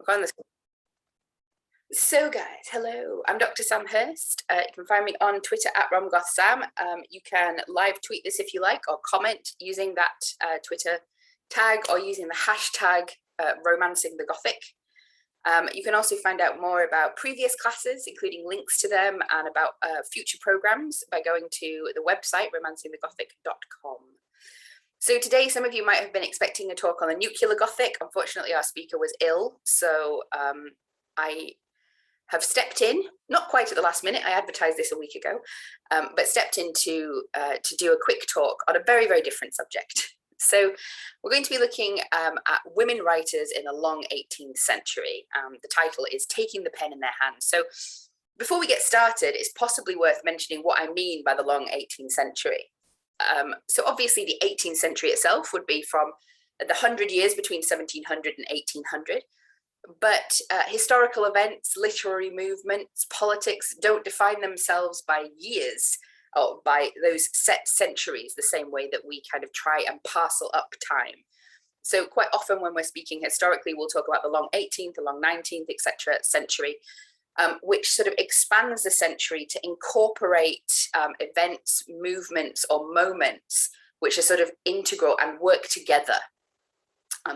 on this. So guys, hello, I'm Dr. Sam Hirst. You can find me on Twitter at RomGothSam. You can live tweet this if you like, or comment using that Twitter tag, or using the hashtag Romancing the Gothic. You can also find out more about previous classes, including links to them, and about future programs by going to the website romancingthegothic.com. So today, some of you might have been expecting a talk on the nuclear Gothic. Unfortunately, our speaker was ill, so I have stepped in, not quite at the last minute, I advertised this a week ago, but stepped in to do a quick talk on a very, very different subject. So we're going to be looking at women writers in the long 18th century. The title is Taking the Pen in Their Hands. So before we get started, it's possibly worth mentioning what I mean by the long 18th century. So obviously the 18th century itself would be from the 100 years between 1700 and 1800. But historical events, literary movements, politics don't define themselves by years or by those set centuries, the same way that we kind of try and parcel up time. So quite often when we're speaking historically, we'll talk about the long 18th, the long 19th, etc. century, which sort of expands the century to incorporate events, movements, or moments which are sort of integral and work together.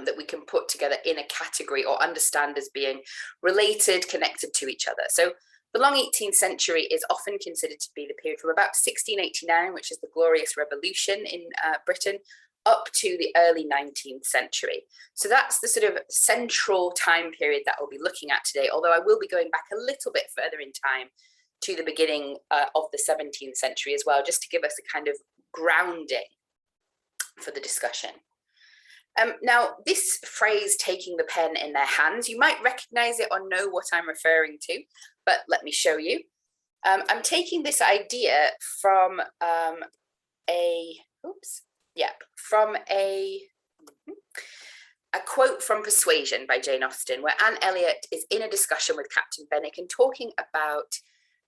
That we can put together in a category or understand as being related, connected to each other. So the long 18th century is often considered to be the period from about 1689, which is the Glorious Revolution in Britain, up to the early 19th century. So that's the sort of central time period that we'll be looking at today, although I will be going back a little bit further in time to the beginning of the 17th century as well, just to give us a kind of grounding for the discussion. Now, this phrase, taking the pen in their hands, you might recognize it or know what I'm referring to, but let me show you. I'm taking this idea from a quote from Persuasion by Jane Austen, where Anne Elliot is in a discussion with Captain Benwick and talking about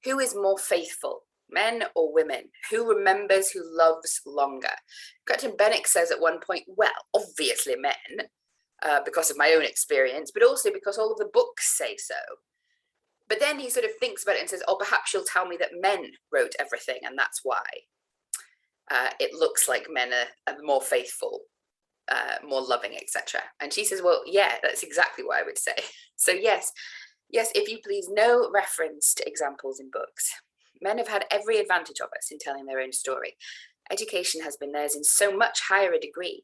who is more faithful, men or women, who remembers, who loves longer. Captain Benwick says at one point, well, obviously men, because of my own experience, but also because all of the books say so. But then he sort of thinks about it and says, oh, perhaps you'll tell me that men wrote everything, and that's why it looks like men are more faithful, more loving, etc. And she says, well, yeah, that's exactly what I would say. So yes, if you please, no reference to examples in books. Men have had every advantage of us in telling their own story. Education has been theirs in so much higher a degree.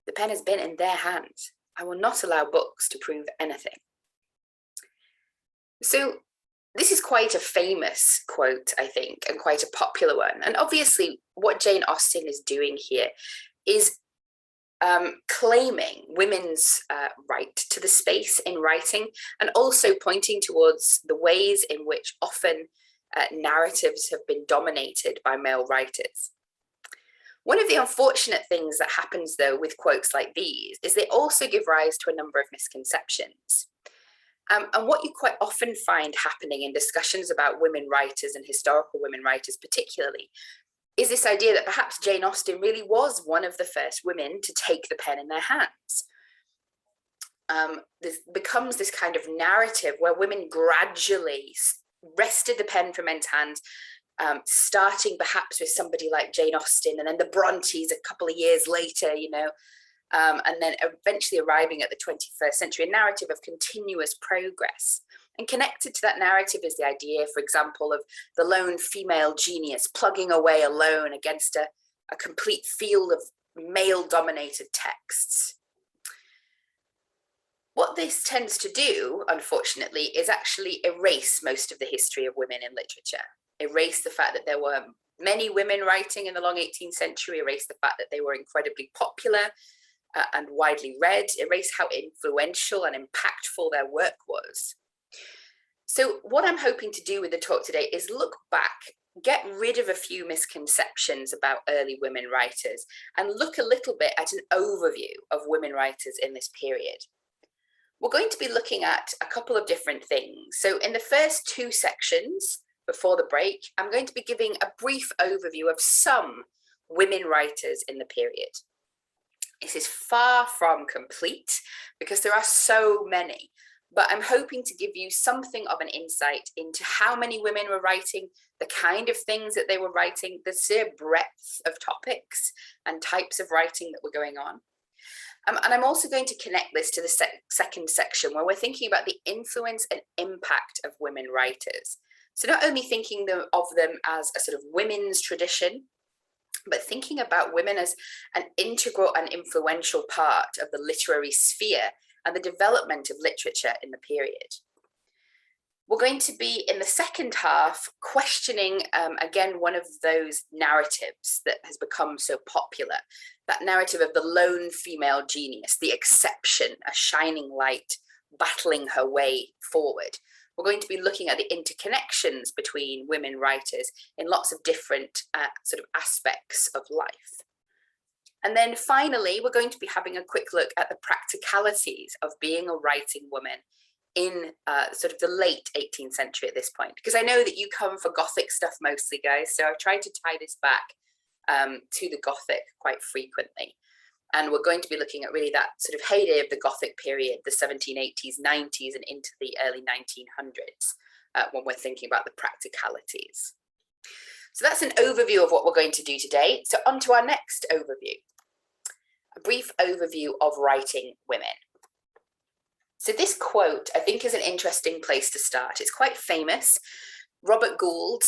The pen has been in their hands. I will not allow books to prove anything. So this is quite a famous quote, I think, and quite a popular one. And obviously what Jane Austen is doing here is claiming women's right to the space in writing, and also pointing towards the ways in which often narratives have been dominated by male writers. One of the unfortunate things that happens, though, with quotes like these is they also give rise to a number of misconceptions. And what you quite often find happening in discussions about women writers and historical women writers particularly is this idea that perhaps Jane Austen really was one of the first women to take the pen in their hands. This becomes this kind of narrative where women gradually wrested the pen from men's hands, starting perhaps with somebody like Jane Austen, and then the Brontes a couple of years later, and then eventually arriving at the 21st century, a narrative of continuous progress. And connected to that narrative is the idea, for example, of the lone female genius plugging away alone against a complete field of male-dominated texts. What this tends to do, unfortunately, is actually erase most of the history of women in literature. Erase the fact that there were many women writing in the long 18th century, erase the fact that they were incredibly popular and widely read, erase how influential and impactful their work was. So what I'm hoping to do with the talk today is look back, get rid of a few misconceptions about early women writers, and look a little bit at an overview of women writers in this period. We're going to be looking at a couple of different things. So in the first two sections before the break, I'm going to be giving a brief overview of some women writers in the period. This is far from complete because there are so many, but I'm hoping to give you something of an insight into how many women were writing, the kind of things that they were writing, the sheer breadth of topics and types of writing that were going on. And I'm also going to connect this to the second section, where we're thinking about the influence and impact of women writers. So not only thinking of them as a sort of women's tradition, but thinking about women as an integral and influential part of the literary sphere and the development of literature in the period. We're going to be, in the second half, questioning, again, one of those narratives that has become so popular, that narrative of the lone female genius, the exception, a shining light, battling her way forward. We're going to be looking at the interconnections between women writers in lots of different sort of aspects of life. And then finally, we're going to be having a quick look at the practicalities of being a writing woman in sort of the late 18th century at this point, because I know that you come for Gothic stuff mostly, guys, so I've tried to tie this back to the Gothic quite frequently. And we're going to be looking at really that sort of heyday of the Gothic period, the 1780s, 90s, and into the early 1900s, when we're thinking about the practicalities. So that's an overview of what we're going to do today. So on to our next overview, a brief overview of writing women. So this quote, I think, is an interesting place to start. It's quite famous. Robert Gould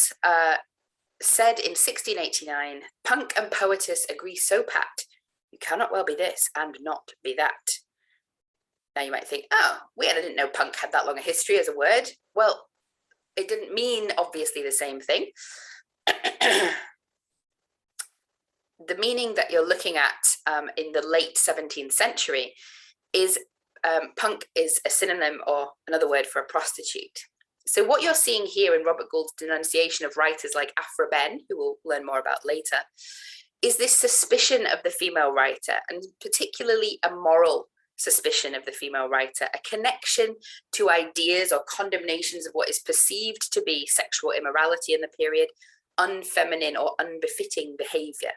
said in 1689, "Punk and poetess agree so pat, you cannot well be this and not be that." Now you might think, oh, weird, I didn't know punk had that long a history as a word. Well, it didn't mean obviously the same thing. The meaning that you're looking at in the late 17th century is punk is a synonym or another word for a prostitute. So what you're seeing here in Robert Gould's denunciation of writers like Aphra Behn, who we'll learn more about later, is this suspicion of the female writer, and particularly a moral suspicion of the female writer, a connection to ideas or condemnations of what is perceived to be sexual immorality in the period, unfeminine or unbefitting behavior.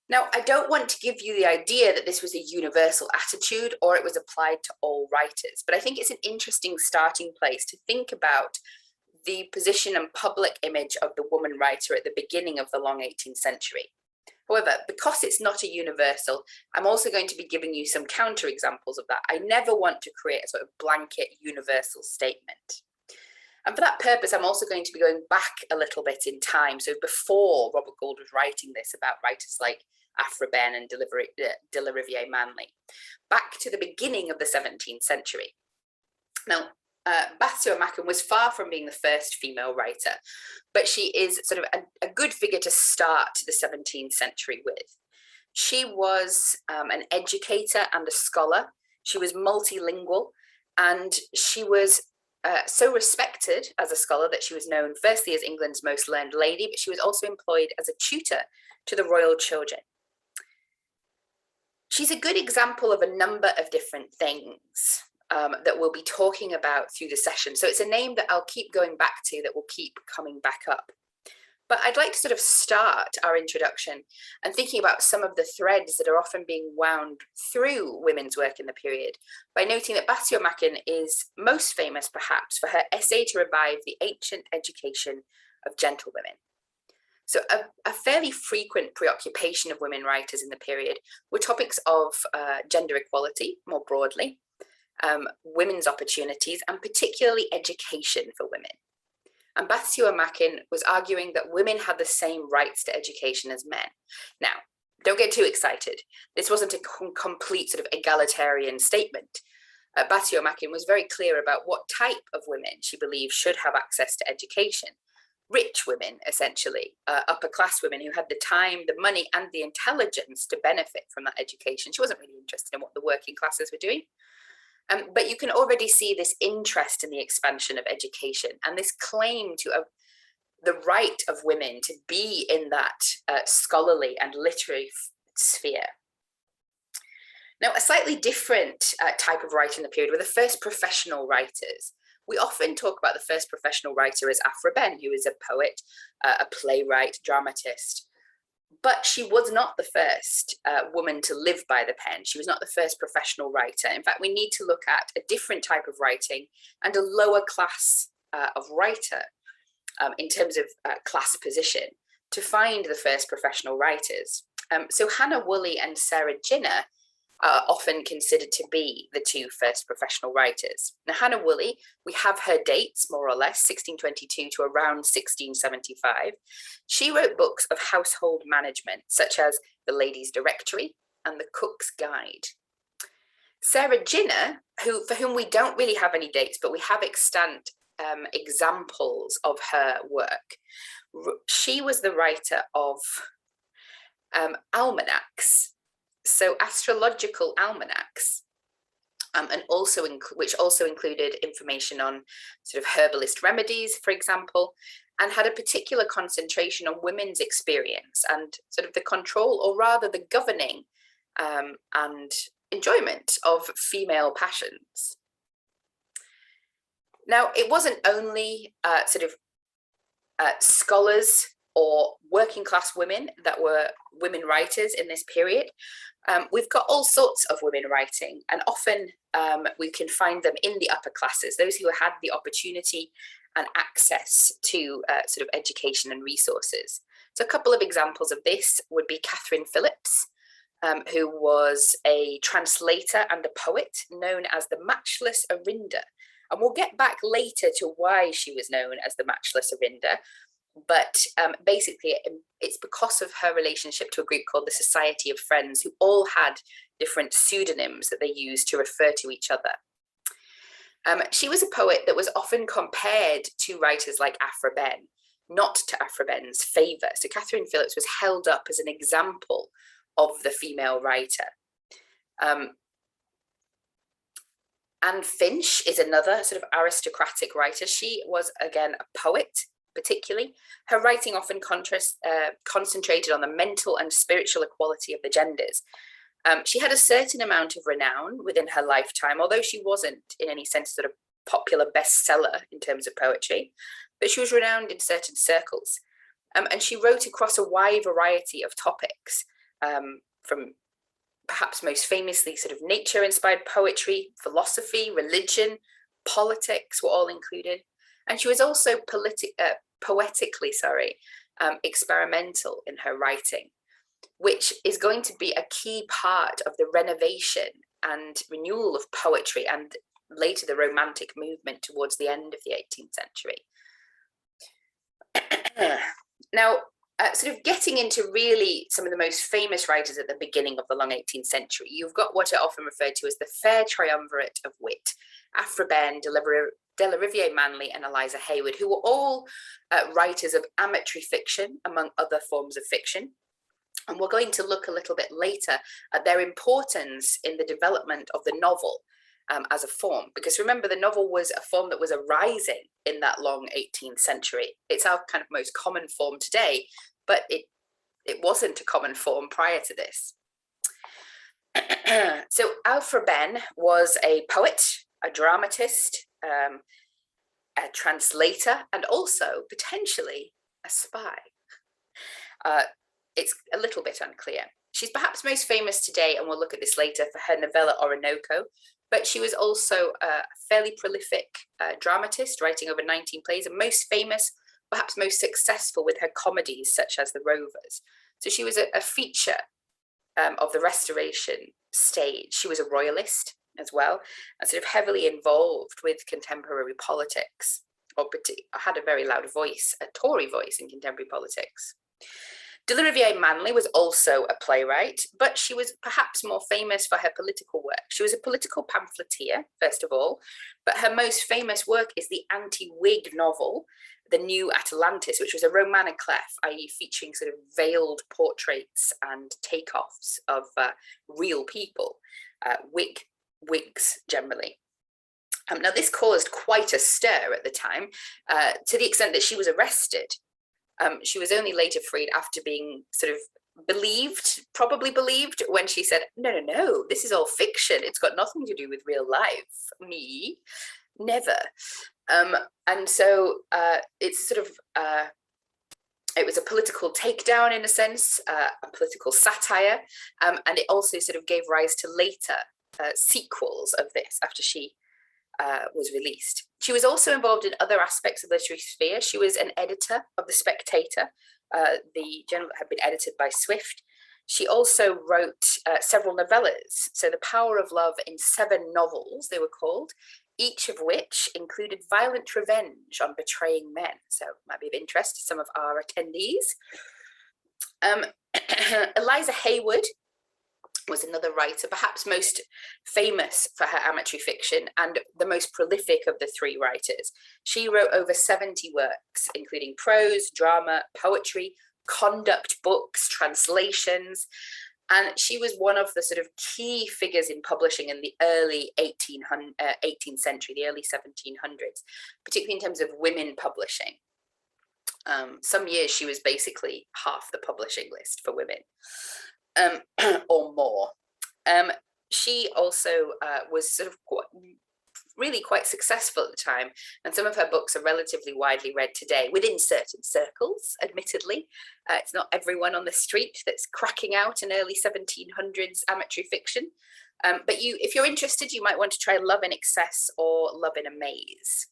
Now, I don't want to give you the idea that this was a universal attitude or it was applied to all writers, but I think it's an interesting starting place to think about the position and public image of the woman writer at the beginning of the long 18th century. However, because it's not a universal, I'm also going to be giving you some counterexamples of that. I never want to create a sort of blanket universal statement. And for that purpose, I'm also going to be going back a little bit in time. So before Robert Gould was writing this about writers like Aphra Behn and de la Riviere Manley, back to the beginning of the 17th century. Now, Bathsheba Macon was far from being the first female writer, but she is sort of a good figure to start the 17th century with. She was an educator and a scholar. She was multilingual, and she was so respected as a scholar that she was known firstly as England's most learned lady, but she was also employed as a tutor to the royal children. She's a good example of a number of different things that we'll be talking about through the session. So it's a name that I'll keep going back to, that will keep coming back up. But I'd like to sort of start our introduction and thinking about some of the threads that are often being wound through women's work in the period by noting that Bathsheba Macon is most famous perhaps for her essay to revive the ancient education of gentlewomen. So a fairly frequent preoccupation of women writers in the period were topics of gender equality more broadly, women's opportunities, and particularly education for women. And Bathsheba Macon was arguing that women had the same rights to education as men. Now, don't get too excited. This wasn't a complete sort of egalitarian statement. Bathsheba Macon was very clear about what type of women she believed should have access to education. Rich women, essentially, upper class women who had the time, the money, and the intelligence to benefit from that education. She wasn't really interested in what the working classes were doing. But you can already see this interest in the expansion of education and this claim to the right of women to be in that scholarly and literary sphere. Now, a slightly different type of writer in the period were the first professional writers. We often talk about the first professional writer as Aphra Behn, who is a poet, a playwright, dramatist. But she was not the first woman to live by the pen. She was not the first professional writer. In fact, we need to look at a different type of writing and a lower class of writer in terms of class position to find the first professional writers. So Hannah Woolley and Sarah Ginner are often considered to be the two first professional writers. Now, Hannah Woolley, we have her dates, more or less, 1622 to around 1675. She wrote books of household management, such as The Lady's Directory and The Cook's Guide. Sarah Ginner, for whom we don't really have any dates, but we have extant examples of her work. She was the writer of almanacs, so astrological almanacs, and also which also included information on sort of herbalist remedies, for example, and had a particular concentration on women's experience and sort of the control, or rather the governing and enjoyment of female passions. Now, it wasn't only scholars or working class women that were women writers in this period. We've got all sorts of women writing, and often we can find them in the upper classes, those who had the opportunity and access to sort of education and resources. So a couple of examples of this would be Catherine Phillips, who was a translator and a poet known as the Matchless Arinder. And we'll get back later to why she was known as the Matchless Arinder. But basically, it's because of her relationship to a group called the Society of Friends, who all had different pseudonyms that they used to refer to each other. She was a poet that was often compared to writers like Aphra Behn, not to Aphra Behn's favour. So Catherine Phillips was held up as an example of the female writer. Anne Finch is another sort of aristocratic writer. She was, again, a poet, particularly. Her writing often concentrated on the mental and spiritual equality of the genders. She had a certain amount of renown within her lifetime, although she wasn't in any sense sort of popular bestseller in terms of poetry, but she was renowned in certain circles. And she wrote across a wide variety of topics, from perhaps most famously sort of nature-inspired poetry, philosophy, religion, politics were all included. And she was also poetically experimental in her writing, which is going to be a key part of the renovation and renewal of poetry and later the Romantic movement towards the end of the 18th century. Now, sort of getting into really some of the most famous writers at the beginning of the long 18th century, you've got what are often referred to as the fair triumvirate of wit: Aphra Behn, Delarivier Manley, and Eliza Hayward, who were all writers of amatory fiction, among other forms of fiction. And we're going to look a little bit later at their importance in the development of the novel as a form, because remember, the novel was a form that was arising in that long 18th century. It's our kind of most common form today, but it wasn't a common form prior to this. So Aphra Behn was a poet, a dramatist, a translator, and also potentially a spy. It's a little bit unclear. She's perhaps most famous today, and we'll look at this later, for her novella Orinoco, but she was also a fairly prolific dramatist, writing over 19 plays, and most famous, perhaps most successful, with her comedies such as The Rovers. So she was a feature of the Restoration stage. She was a royalist as well, and sort of heavily involved with contemporary politics, or had a very loud voice, a Tory voice in contemporary politics. Delarivier Manley was also a playwright, but she was perhaps more famous for her political work. She was a political pamphleteer, first of all, but her most famous work is the anti-Whig novel, The New Atalantis, which was a roman à clef, i.e. featuring sort of veiled portraits and takeoffs of real people, Whigs generally. Now, this caused quite a stir at the time, to the extent that she was arrested. She was only later freed after being sort of probably believed, when she said, no, this is all fiction. It's got nothing to do with real life. Me, never. And so it's sort of, It was a political takedown in a sense, a political satire, and it also sort of gave rise to later sequels of this after she was released. She was also involved in other aspects of the literary sphere. She was an editor of The Spectator. The journal had been edited by Swift. She also wrote several novellas. So The Power of Love in 7 novels, they were called, each of which included violent revenge on betraying men. So it might be of interest to some of our attendees. Eliza Haywood was another writer, perhaps most famous for her amatory fiction and the most prolific of the 3 writers. She wrote over 70 works, including prose, drama, poetry, conduct books, translations, and she was one of the sort of key figures in publishing in the early 18th century, the early 1700s, particularly in terms of women publishing. Some years she was basically half the publishing list for women. Or more. She also was sort of really quite successful at the time, and some of her books are relatively widely read today within certain circles, admittedly. It's not everyone on the street that's cracking out an early 1700s amatory fiction, but if you're interested, you might want to try Love in Excess or Love in a Maze.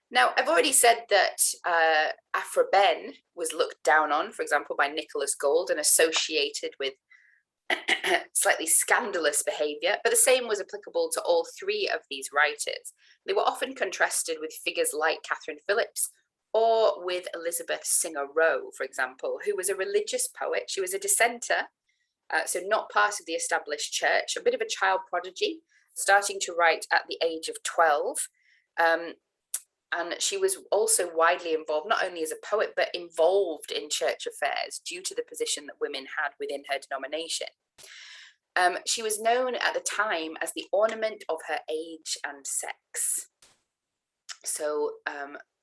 Now, I've already said that Aphra Behn was looked down on, for example, by Nicholas Gold and associated with slightly scandalous behaviour, but the same was applicable to all 3 of these writers. They were often contrasted with figures like Catherine Phillips or with Elizabeth Singer Rowe, for example, who was a religious poet. She was a dissenter, so not part of the established church, a bit of a child prodigy, starting to write at the age of 12. And she was also widely involved, not only as a poet, but involved in church affairs due to the position that women had within her denomination. She was known at the time as the ornament of her age and sex. So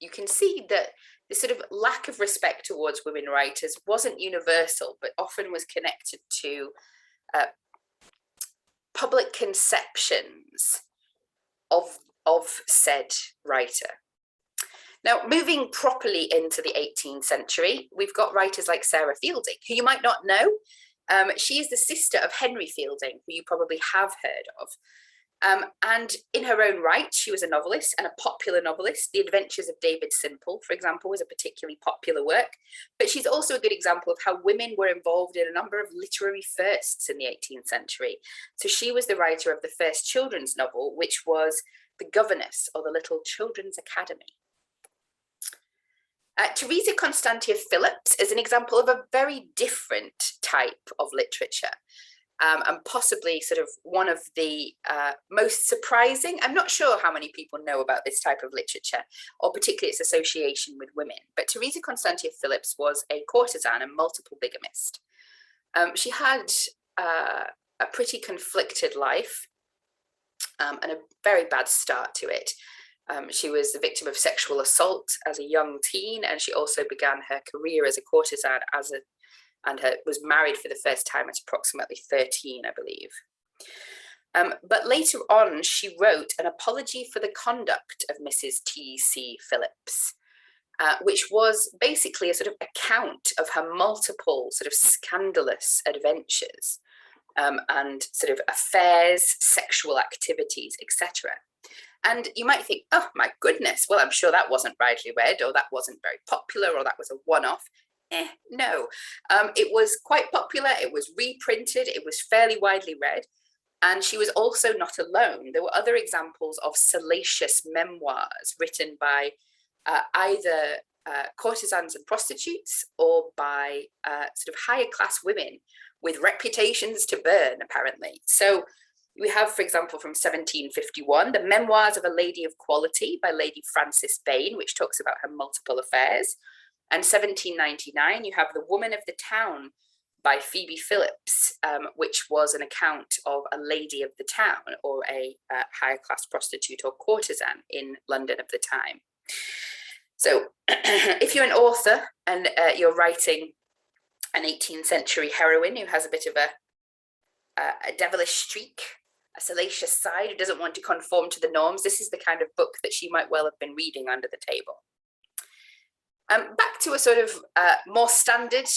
you can see that this sort of lack of respect towards women writers wasn't universal, but often was connected to public conceptions of said writer. Now, moving properly into the 18th century, we've got writers like Sarah Fielding, who you might not know. She is the sister of Henry Fielding, who you probably have heard of. And in her own right, she was a novelist and a popular novelist. The Adventures of David Simple, for example, was a particularly popular work. But she's also a good example of how women were involved in a number of literary firsts in the 18th century. So she was the writer of the first children's novel, which was The Governess, or The Little Children's Academy. Teresa Constantia Phillips is an example of a very different type of literature, and possibly sort of one of the most surprising. I'm not sure how many people know about this type of literature, or particularly its association with women, but Teresa Constantia Phillips was a courtesan and multiple bigamist. She had a pretty conflicted life and a very bad start to it. She was the victim of sexual assault as a young teen, and she also began her career as a courtesan was married for the first time at approximately 13, I believe. But later on, she wrote an apology for the conduct of Mrs. T.C. Phillips, which was basically a sort of account of her multiple sort of scandalous adventures and sort of affairs, sexual activities, etc. And you might think, oh my goodness, well, I'm sure that wasn't widely read, or that wasn't very popular, or that was a one-off. No, it was quite popular. It was reprinted. It was fairly widely read. And she was also not alone. There were other examples of salacious memoirs written by either courtesans and prostitutes, or by sort of higher class women with reputations to burn, apparently. So we have, for example, from 1751, The Memoirs of a Lady of Quality by Lady Frances Bain, which talks about her multiple affairs. And 1799, you have The Woman of the Town by Phoebe Phillips, which was an account of a lady of the town, or a higher class prostitute or courtesan in London of the time. So if you're an author and you're writing an 18th century heroine who has a bit of a devilish streak, a salacious side, who doesn't want to conform to the norms, this is the kind of book that she might well have been reading under the table. Back to a sort of more standard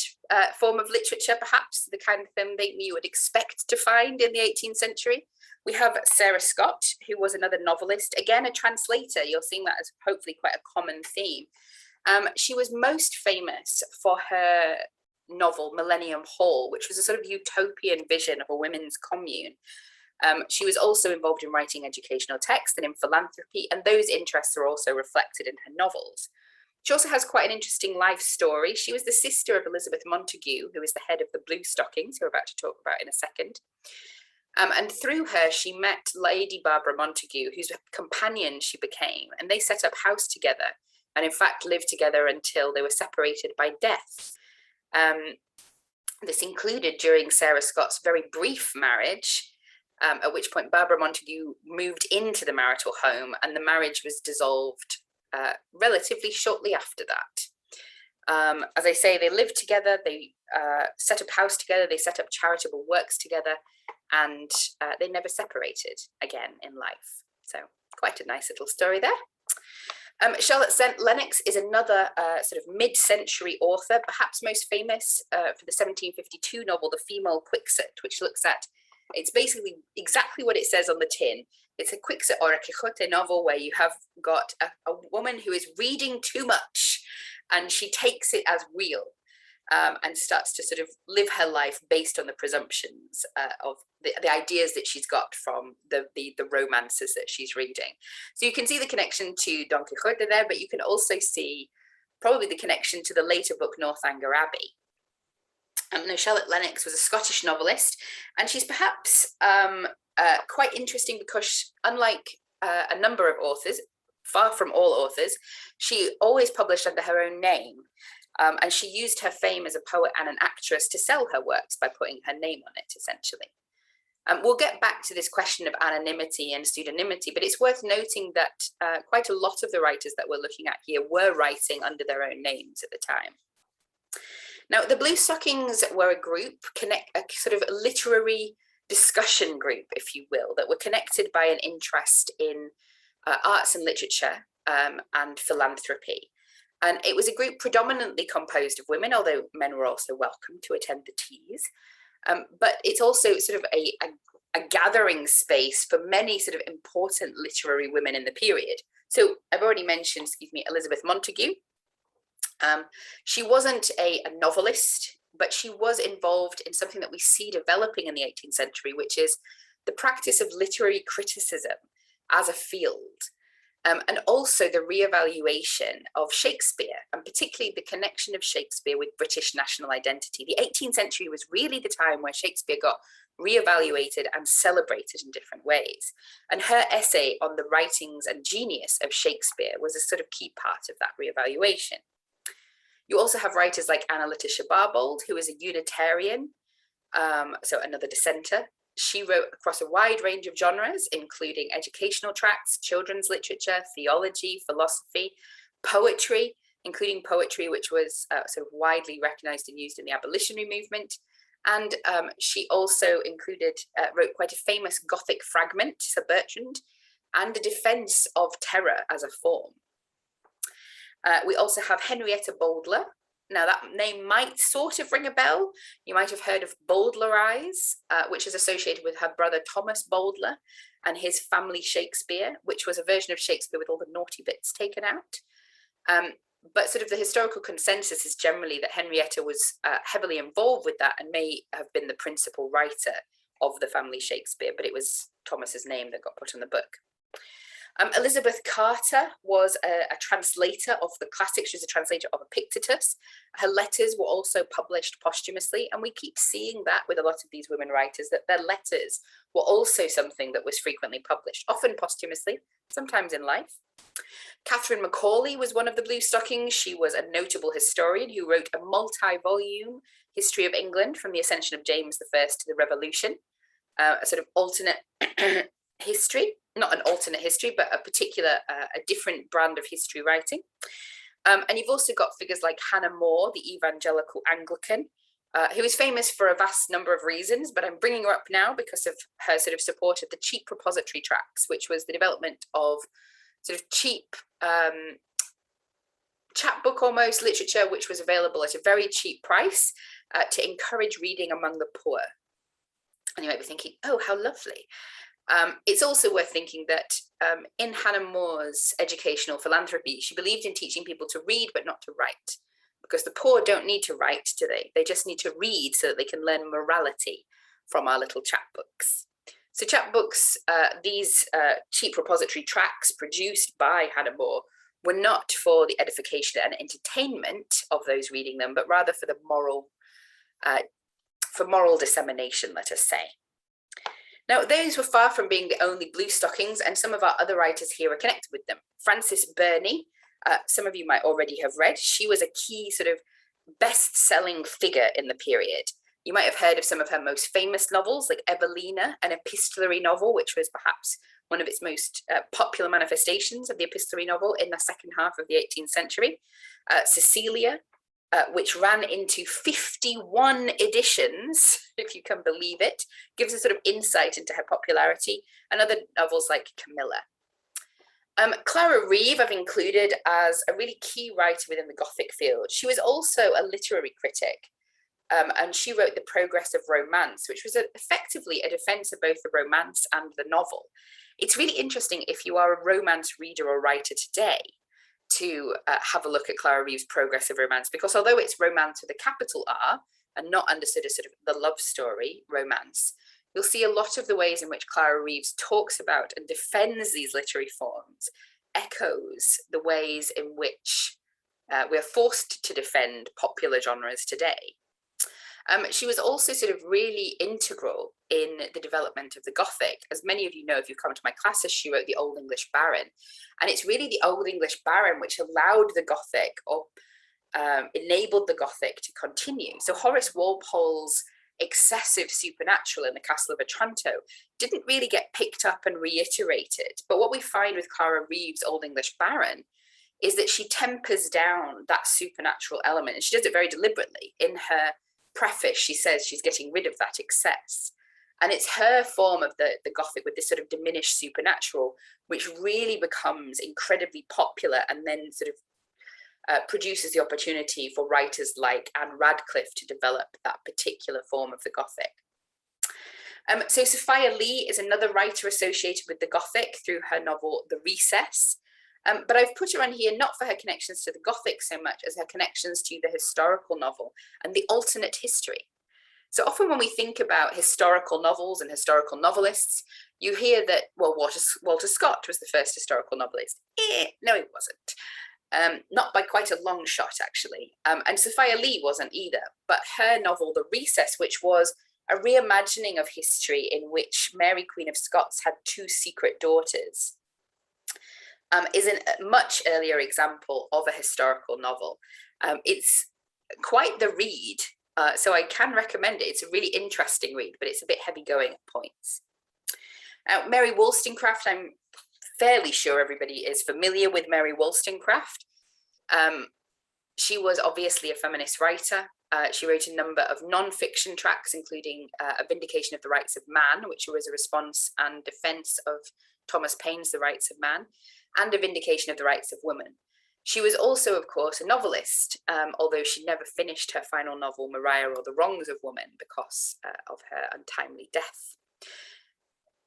form of literature, perhaps, the kind of thing that you would expect to find in the 18th century. We have Sarah Scott, who was another novelist, again, a translator. You're seeing that as hopefully quite a common theme. She was most famous for her novel Millennium Hall, which was a sort of utopian vision of a women's commune. She was also involved in writing educational text and in philanthropy, and those interests are also reflected in her novels. She also has quite an interesting life story. She was the sister of Elizabeth Montagu, who is the head of the Blue Stockings, who we're about to talk about in a second. And through her, she met Lady Barbara Montagu, whose companion she became, and they set up house together, and in fact lived together until they were separated by death. This included during Sarah Scott's very brief marriage, at which point Barbara Montagu moved into the marital home, and the marriage was dissolved relatively shortly after that. As I say, they lived together, they set up house together, they set up charitable works together, and they never separated again in life. So quite a nice little story there. Charlotte St. Lennox is another sort of mid-century author, perhaps most famous for the 1752 novel, The Female Quixote, which looks at, it's basically exactly what it says on the tin. It's a Quixote or a Quixote novel where you have got a woman who is reading too much, and she takes it as real and starts to sort of live her life based on the presumptions of the ideas that she's got from the romances that she's reading. So you can see the connection to Don Quixote there, but you can also see probably the connection to the later book Northanger Abbey. Now, Charlotte Lennox was a Scottish novelist, and she's perhaps quite interesting because, unlike a number of authors, far from all authors, she always published under her own name. And she used her fame as a poet and an actress to sell her works by putting her name on it, essentially. We'll get back to this question of anonymity and pseudonymity, but it's worth noting that quite a lot of the writers that we're looking at here were writing under their own names at the time. Now, the Blue Stockings were a group, a sort of literary discussion group, if you will, that were connected by an interest in arts and literature and philanthropy. And it was a group predominantly composed of women, although men were also welcome to attend the teas. But it's also sort of a gathering space for many sort of important literary women in the period. So I've already mentioned, Elizabeth Montagu. She wasn't a novelist, but she was involved in something that we see developing in the 18th century, which is the practice of literary criticism as a field. And also the reevaluation of Shakespeare, and particularly the connection of Shakespeare with British national identity. The 18th century was really the time where Shakespeare got reevaluated and celebrated in different ways. And her essay on the writings and genius of Shakespeare was a sort of key part of that reevaluation. You also have writers like Anna Letitia Barbauld, who is a Unitarian, so another dissenter. She wrote across a wide range of genres, including educational tracts, children's literature, theology, philosophy, poetry, including poetry, which was sort of widely recognized and used in the abolitionary movement. And she also wrote quite a famous Gothic fragment, Sir Bertrand, and a defense of terror as a form. We also have Henrietta Bowdler. Now, that name might sort of ring a bell. You might have heard of Bowdlerize, which is associated with her brother Thomas Bowdler and his family Shakespeare, which was a version of Shakespeare with all the naughty bits taken out. But sort of the historical consensus is generally that Henrietta was heavily involved with that and may have been the principal writer of the family Shakespeare, but it was Thomas's name that got put on the book. Elizabeth Carter was a translator of the classics. She was a translator of Epictetus. Her letters were also published posthumously, and we keep seeing that with a lot of these women writers, that their letters were also something that was frequently published, often posthumously, sometimes in life. Catherine Macaulay was one of the Blue Stockings. She was a notable historian who wrote a multi-volume history of England from the ascension of James I to the Revolution, a sort of alternate history. Not an alternate history, but a different brand of history writing. And you've also got figures like Hannah More, the evangelical Anglican, who is famous for a vast number of reasons, but I'm bringing her up now because of her sort of support of the cheap propository tracts, which was the development of sort of cheap chapbook almost literature, which was available at a very cheap price to encourage reading among the poor. And you might be thinking, oh, how lovely. It's also worth thinking that in Hannah More's educational philanthropy, she believed in teaching people to read, but not to write, because the poor don't need to write, do they? They just need to read so that they can learn morality from our little chapbooks. So chapbooks, these cheap repository tracts produced by Hannah More, were not for the edification and entertainment of those reading them, but rather for the moral dissemination, let us say. Now, those were far from being the only blue stockings, and some of our other writers here are connected with them. Frances Burney, some of you might already have read. She was a key sort of best-selling figure in the period. You might have heard of some of her most famous novels, like Evelina, an epistolary novel, which was perhaps one of its most popular manifestations of the epistolary novel in the second half of the 18th century. Cecilia, which ran into 51 editions, if you can believe it, gives a sort of insight into her popularity, and other novels like Camilla. Clara Reeve I've included as a really key writer within the Gothic field. She was also a literary critic, and she wrote The Progress of Romance, which was effectively a defense of both the romance and the novel. It's really interesting if you are a romance reader or writer today to have a look at Clara Reeve's Progress of Romance, because although it's romance with a capital R and not understood as sort of the love story romance, you'll see a lot of the ways in which Clara Reeves talks about and defends these literary forms, echoes the ways in which we're forced to defend popular genres today. She was also sort of really integral in the development of the Gothic. As many of you know, if you've come to my classes, she wrote the Old English Baron. And it's really the Old English Baron which allowed the Gothic, or enabled the Gothic to continue. So Horace Walpole's excessive supernatural in the Castle of Otranto didn't really get picked up and reiterated. But what we find with Clara Reeve's Old English Baron is that she tempers down that supernatural element, and she does it very deliberately. In her preface, she says she's getting rid of that excess. And it's her form of the Gothic with this sort of diminished supernatural, which really becomes incredibly popular and then sort of produces the opportunity for writers like Anne Radcliffe to develop that particular form of the Gothic. So Sophia Lee is another writer associated with the Gothic through her novel The Recess. But I've put her on here not for her connections to the Gothic so much as her connections to the historical novel and the alternate history. So often when we think about historical novels and historical novelists, you hear that, well, Walter Scott was the first historical novelist. No, he wasn't. Not by quite a long shot, actually. And Sophia Lee wasn't either. But her novel, The Recess, which was a reimagining of history in which Mary, Queen of Scots, had two secret daughters, is a much earlier example of a historical novel. It's quite the read, so I can recommend it. It's a really interesting read, but it's a bit heavy going at points. Mary Wollstonecraft, I'm fairly sure everybody is familiar with Mary Wollstonecraft. She was obviously a feminist writer. She wrote a number of non-fiction tracts, including A Vindication of the Rights of Man, which was a response and defense of Thomas Paine's The Rights of Man, and A Vindication of the Rights of Woman. She was also, of course, a novelist, although she never finished her final novel, Maria or the Wrongs of Woman, because of her untimely death.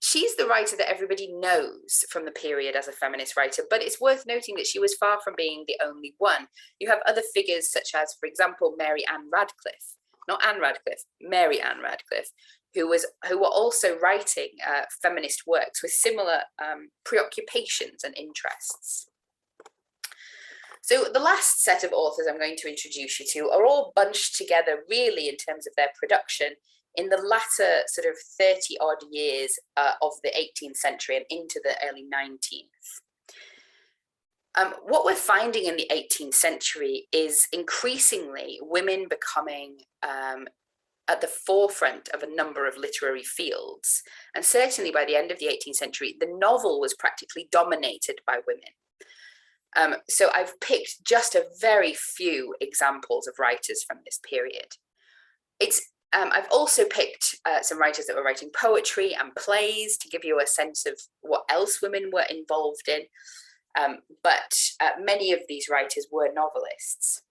She's the writer that everybody knows from the period as a feminist writer, but it's worth noting that she was far from being the only one. You have other figures such as, for example, Mary Ann Radcliffe, not Anne Radcliffe, Mary Ann Radcliffe, who were also writing feminist works with similar preoccupations and interests. So the last set of authors I'm going to introduce you to are all bunched together really in terms of their production in the latter sort of 30 odd years of the 18th century and into the early 19th. What we're finding in the 18th century is increasingly women becoming at the forefront of a number of literary fields. And certainly by the end of the 18th century, the novel was practically dominated by women. So I've picked just a very few examples of writers from this period. I've also picked some writers that were writing poetry and plays to give you a sense of what else women were involved in. but many of these writers were novelists.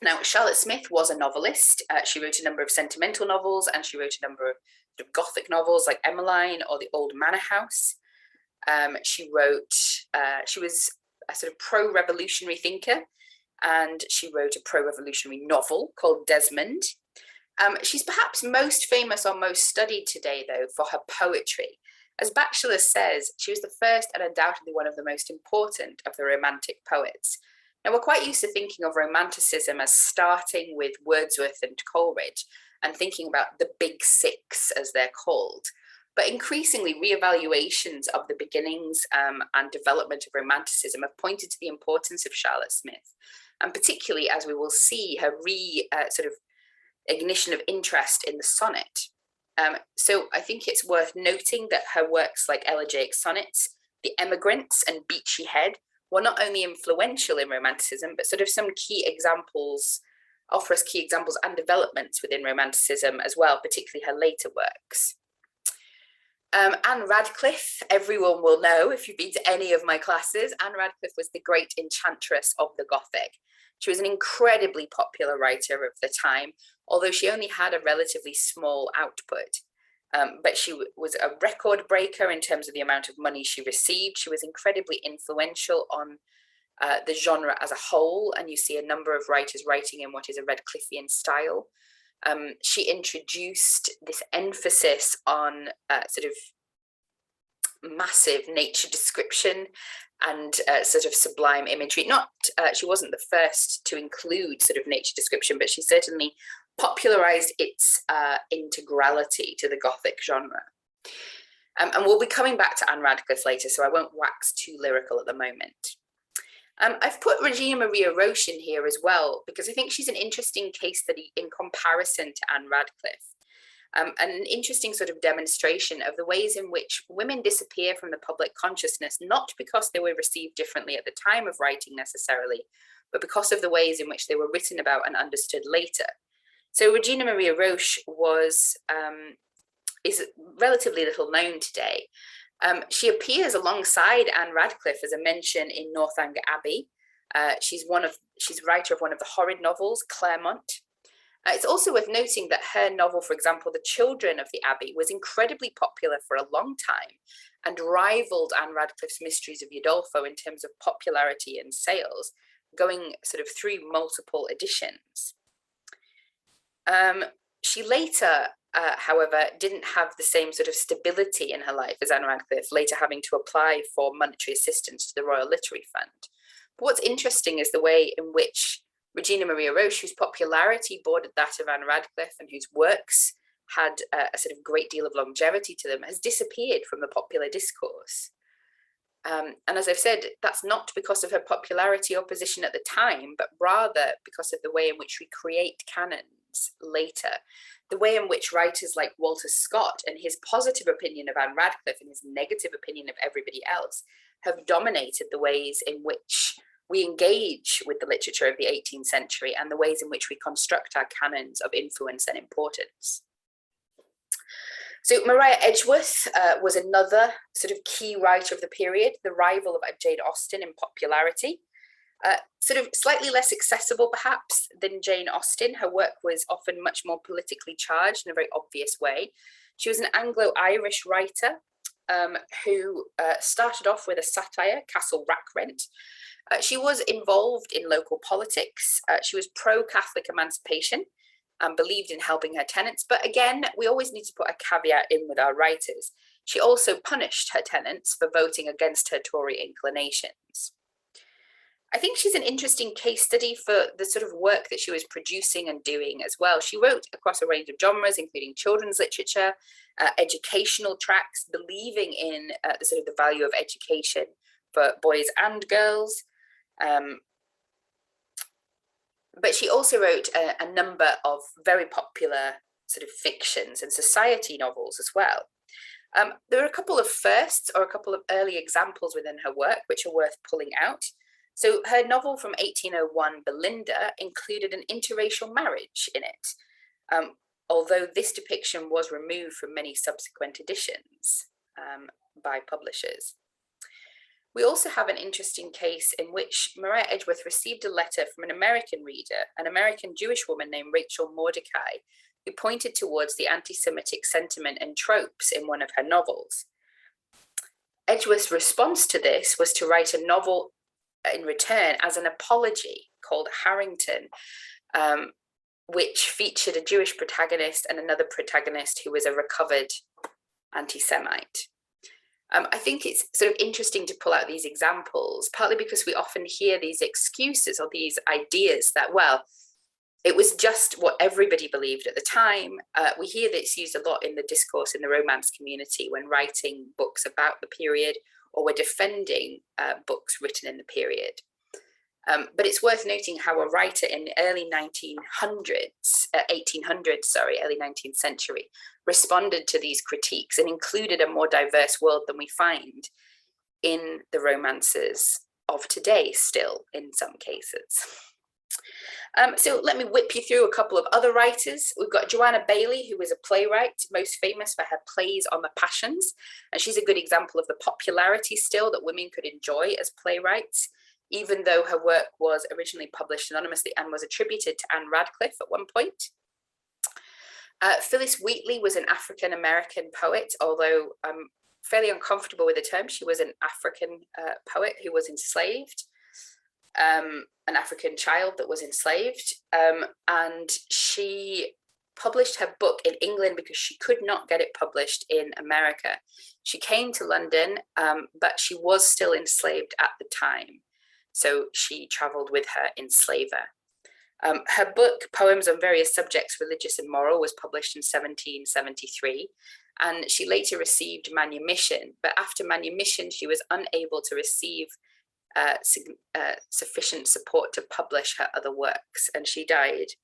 Now, Charlotte Smith was a novelist. She wrote a number of sentimental novels, and she wrote a number of sort of Gothic novels like Emmeline or The Old Manor House. She was a sort of pro-revolutionary thinker, and she wrote a pro-revolutionary novel called Desmond. She's perhaps most famous or most studied today, though, for her poetry. As Batchelor says, she was the first and undoubtedly one of the most important of the Romantic poets. Now, we're quite used to thinking of Romanticism as starting with Wordsworth and Coleridge and thinking about the big six, as they're called. But increasingly, re-evaluations of the beginnings and development of Romanticism have pointed to the importance of Charlotte Smith, and particularly, as we will see, her sort of ignition of interest in the sonnet. So I think it's worth noting that her works like Elegiac Sonnets, The Emigrants, and Beachy Head were not only influential in Romanticism, but sort of some key examples, offer us key examples and developments within Romanticism as well, particularly her later works. Anne Radcliffe, everyone will know if you've been to any of my classes, Anne Radcliffe was the great enchantress of the Gothic. She was an incredibly popular writer of the time, although she only had a relatively small output. But she was a record breaker in terms of the amount of money she received. She was incredibly influential on the genre as a whole, and you see a number of writers writing in what is a Radcliffean style. She introduced this emphasis on sort of massive nature description and sort of sublime imagery. She wasn't the first to include sort of nature description, but she certainly popularized its integrality to the Gothic genre. And we'll be coming back to Anne Radcliffe later, so I won't wax too lyrical at the moment. I've put Regina Maria Roche in here as well, because I think she's an interesting case study in comparison to Anne Radcliffe. And an interesting sort of demonstration of the ways in which women disappear from the public consciousness, not because they were received differently at the time of writing necessarily, but because of the ways in which they were written about and understood later. So Regina Maria Roche is relatively little known today. She appears alongside Anne Radcliffe as a mention in Northanger Abbey. She's writer of one of the horrid novels, Claremont. It's also worth noting that her novel, for example, The Children of the Abbey, was incredibly popular for a long time and rivaled Anne Radcliffe's Mysteries of Udolpho in terms of popularity and sales, going sort of through multiple editions. She later, however, didn't have the same sort of stability in her life as Anne Radcliffe, later having to apply for monetary assistance to the Royal Literary Fund. But what's interesting is the way in which Regina Maria Roche, whose popularity bordered that of Anne Radcliffe and whose works had a sort of great deal of longevity to them, has disappeared from the popular discourse. And as I've said, that's not because of her popularity or position at the time, but rather because of the way in which we create canons later. The way in which writers like Walter Scott and his positive opinion of Anne Radcliffe and his negative opinion of everybody else have dominated the ways in which we engage with the literature of the 18th century and the ways in which we construct our canons of influence and importance. So Maria Edgeworth was another sort of key writer of the period, the rival of Jane Austen in popularity. Sort of slightly less accessible perhaps than Jane Austen. Her work was often much more politically charged in a very obvious way. She was an Anglo-Irish writer who started off with a satire, Castle Rackrent. She was involved in local politics. She was pro-Catholic emancipation and believed in helping her tenants. But again, we always need to put a caveat in with our writers. She also punished her tenants for voting against her Tory inclinations. I think she's an interesting case study for the sort of work that she was producing and doing as well. She wrote across a range of genres, including children's literature, educational tracts, believing in the sort of the value of education for boys and girls. But she also wrote a number of very popular sort of fictions and society novels as well. There are a couple of firsts or a couple of early examples within her work which are worth pulling out. So her novel from 1801, Belinda, included an interracial marriage in it, although this depiction was removed from many subsequent editions by publishers. We also have an interesting case in which Maria Edgeworth received a letter from an American reader, an American Jewish woman named Rachel Mordecai, who pointed towards the anti-Semitic sentiment and tropes in one of her novels. Edgeworth's response to this was to write a novel in return as an apology called Harrington, which featured a Jewish protagonist and another protagonist who was a recovered anti-Semite. I think it's sort of interesting to pull out these examples, partly because we often hear these excuses or these ideas that, well, it was just what everybody believed at the time. We hear this used a lot in the discourse in the Romance community when writing books about the period, or we're defending books written in the period. But it's worth noting how a writer in the early early 19th century, responded to these critiques and included a more diverse world than we find in the romances of today, still in some cases. So let me whip you through a couple of other writers. We've got Joanna Bailey, who is a playwright, most famous for her plays on the passions. And she's a good example of the popularity still that women could enjoy as playwrights, even though her work was originally published anonymously and was attributed to Anne Radcliffe at one point. Phyllis Wheatley was an African-American poet, although I'm fairly uncomfortable with the term. She was an African poet who was enslaved, an African child that was enslaved, and she published her book in England because she could not get it published in America. She came to London, but she was still enslaved at the time. So she traveled with her enslaver. Her book, Poems on Various Subjects, Religious and Moral, was published in 1773, and she later received manumission. But after manumission, she was unable to receive sufficient support to publish her other works, and she died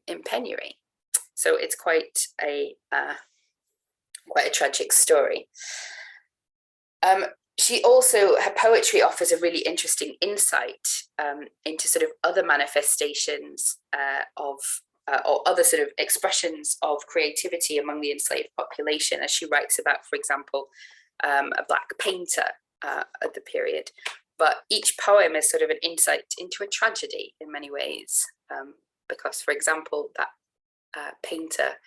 in penury. So it's quite a tragic story. She also, her poetry offers a really interesting insight into sort of other manifestations or other sort of expressions of creativity among the enslaved population, as she writes about, for example, a black painter at the period. But each poem is sort of an insight into a tragedy in many ways, because, for example, that painter,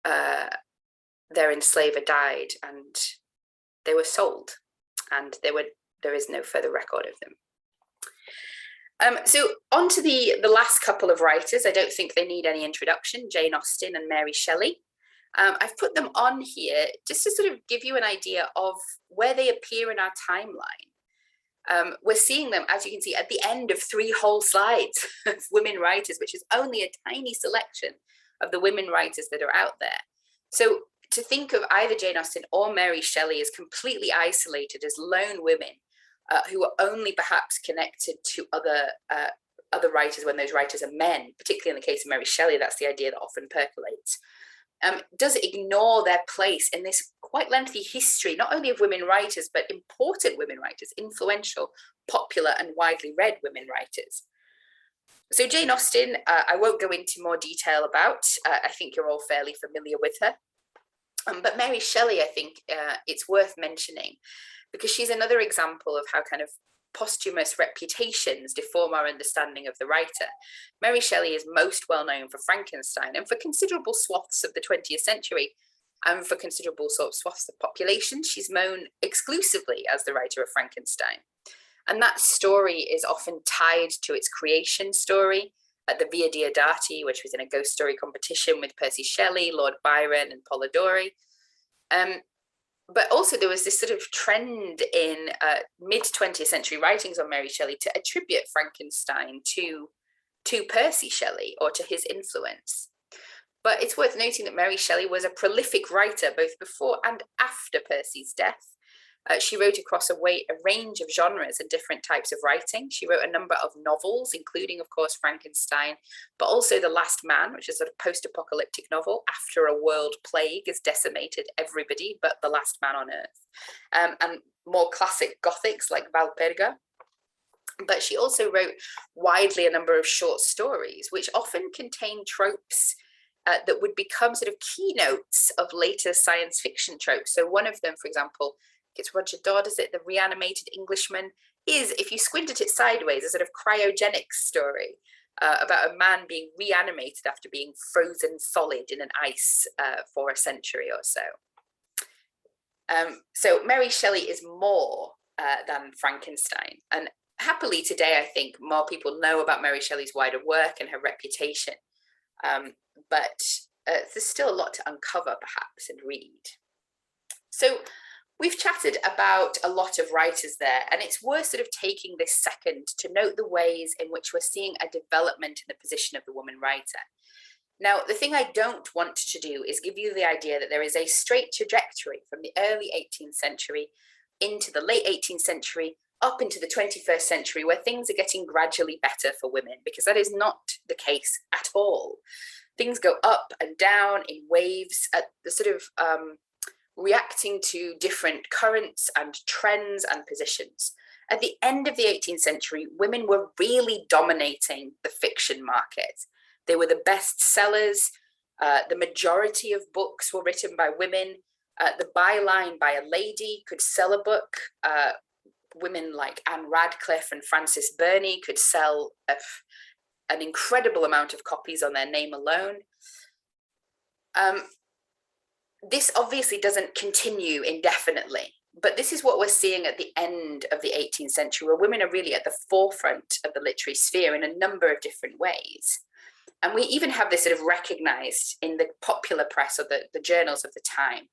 their enslaver died and they were sold, and there is no further record of them. So on to the last couple of writers. I don't think they need any introduction, Jane Austen and Mary Shelley. I've put them on here just to sort of give you an idea of where they appear in our timeline. We're seeing them, as you can see, at the end of 3 whole slides of women writers, which is only a tiny selection of the women writers that are out there. So to think of either Jane Austen or Mary Shelley as completely isolated as lone women who are only perhaps connected to other writers when those writers are men, particularly in the case of Mary Shelley, that's the idea that often percolates, does ignore their place in this quite lengthy history, not only of women writers, but important women writers, influential, popular and widely read women writers. So Jane Austen, I won't go into more detail about. I think you're all fairly familiar with her. But Mary Shelley, I think it's worth mentioning because she's another example of how kind of posthumous reputations deform our understanding of the writer. Mary Shelley is most well known for Frankenstein and for considerable swaths of the 20th century, and for considerable sort of swaths of population. She's known exclusively as the writer of Frankenstein. And that story is often tied to its creation story at the Via Diodati, which was in a ghost story competition with Percy Shelley, Lord Byron and Polidori. But also there was this sort of trend in mid-20th century writings on Mary Shelley to attribute Frankenstein to Percy Shelley or to his influence. But it's worth noting that Mary Shelley was a prolific writer both before and after Percy's death. She wrote across a range of genres and different types of writing. She wrote a number of novels, including, of course, Frankenstein, but also The Last Man, which is a sort of post-apocalyptic novel after a world plague has decimated everybody but the last man on earth, and more classic Gothics like Valperga. But she also wrote widely a number of short stories, which often contain tropes that would become sort of keynotes of later science fiction tropes. So one of them, for example, it's Roger Dodd, is it, the reanimated Englishman, is, if you squint at it sideways, a sort of cryogenic story about a man being reanimated after being frozen solid in an ice for a century or so. So Mary Shelley is more than Frankenstein. And happily today, I think more people know about Mary Shelley's wider work and her reputation. But there's still a lot to uncover, perhaps, and read. So we've chatted about a lot of writers there, and it's worth sort of taking this second to note the ways in which we're seeing a development in the position of the woman writer. Now, the thing I don't want to do is give you the idea that there is a straight trajectory from the early 18th century into the late 18th century, up into the 21st century, where things are getting gradually better for women, because that is not the case at all. Things go up and down in waves at the sort of reacting to different currents and trends and positions. At the end of the 18th century, women were really dominating the fiction market. They were the best sellers. The majority of books were written by women. The byline by a lady could sell a book. Women like Anne Radcliffe and Frances Burney could sell an incredible amount of copies on their name alone. This obviously doesn't continue indefinitely, but this is what we're seeing at the end of the 18th century, where women are really at the forefront of the literary sphere in a number of different ways. And we even have this sort of recognized in the popular press or the journals of the time.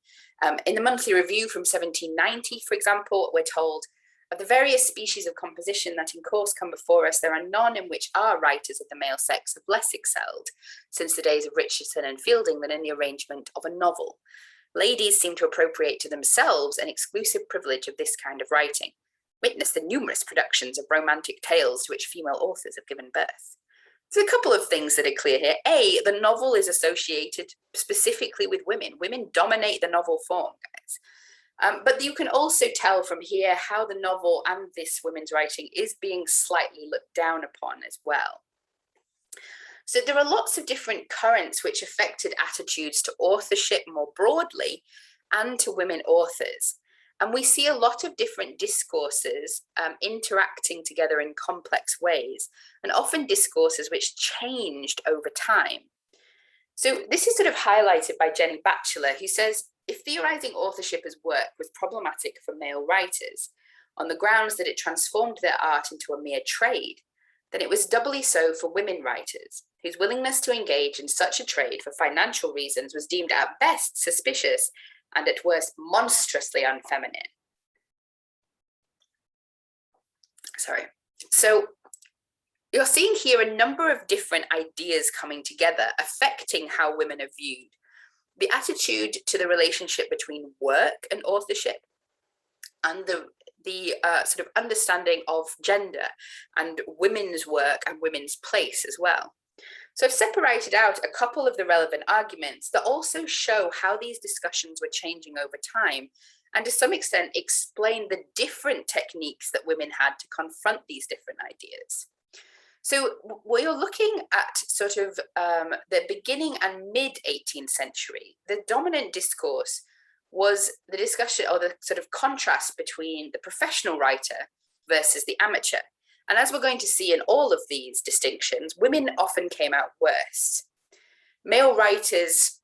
In the Monthly Review from 1790, for example, we're told, of the various species of composition that in course come before us, there are none in which our writers of the male sex have less excelled since the days of Richardson and Fielding than in the arrangement of a novel. Ladies seem to appropriate to themselves an exclusive privilege of this kind of writing. Witness the numerous productions of romantic tales to which female authors have given birth. There's a couple of things that are clear here. A, the novel is associated specifically with women. Women dominate the novel form, guys. But you can also tell from here how the novel and this women's writing is being slightly looked down upon as well. So there are lots of different currents which affected attitudes to authorship more broadly and to women authors. And we see a lot of different discourses interacting together in complex ways, and often discourses which changed over time. So this is sort of highlighted by Jenny Batchelor, who says, if theorizing authorship as work was problematic for male writers, on the grounds that it transformed their art into a mere trade, then it was doubly so for women writers, whose willingness to engage in such a trade for financial reasons was deemed at best suspicious and at worst monstrously unfeminine. So you're seeing here a number of different ideas coming together, affecting how women are viewed. The attitude to the relationship between work and authorship, and the sort of understanding of gender and women's work and women's place as well. So I've separated out a couple of the relevant arguments that also show how these discussions were changing over time, and to some extent explain the different techniques that women had to confront these different ideas. So we're looking at sort of the beginning and mid-18th century. The dominant discourse was the discussion or the sort of contrast between the professional writer versus the amateur. And as we're going to see in all of these distinctions, women often came out worse. Male writers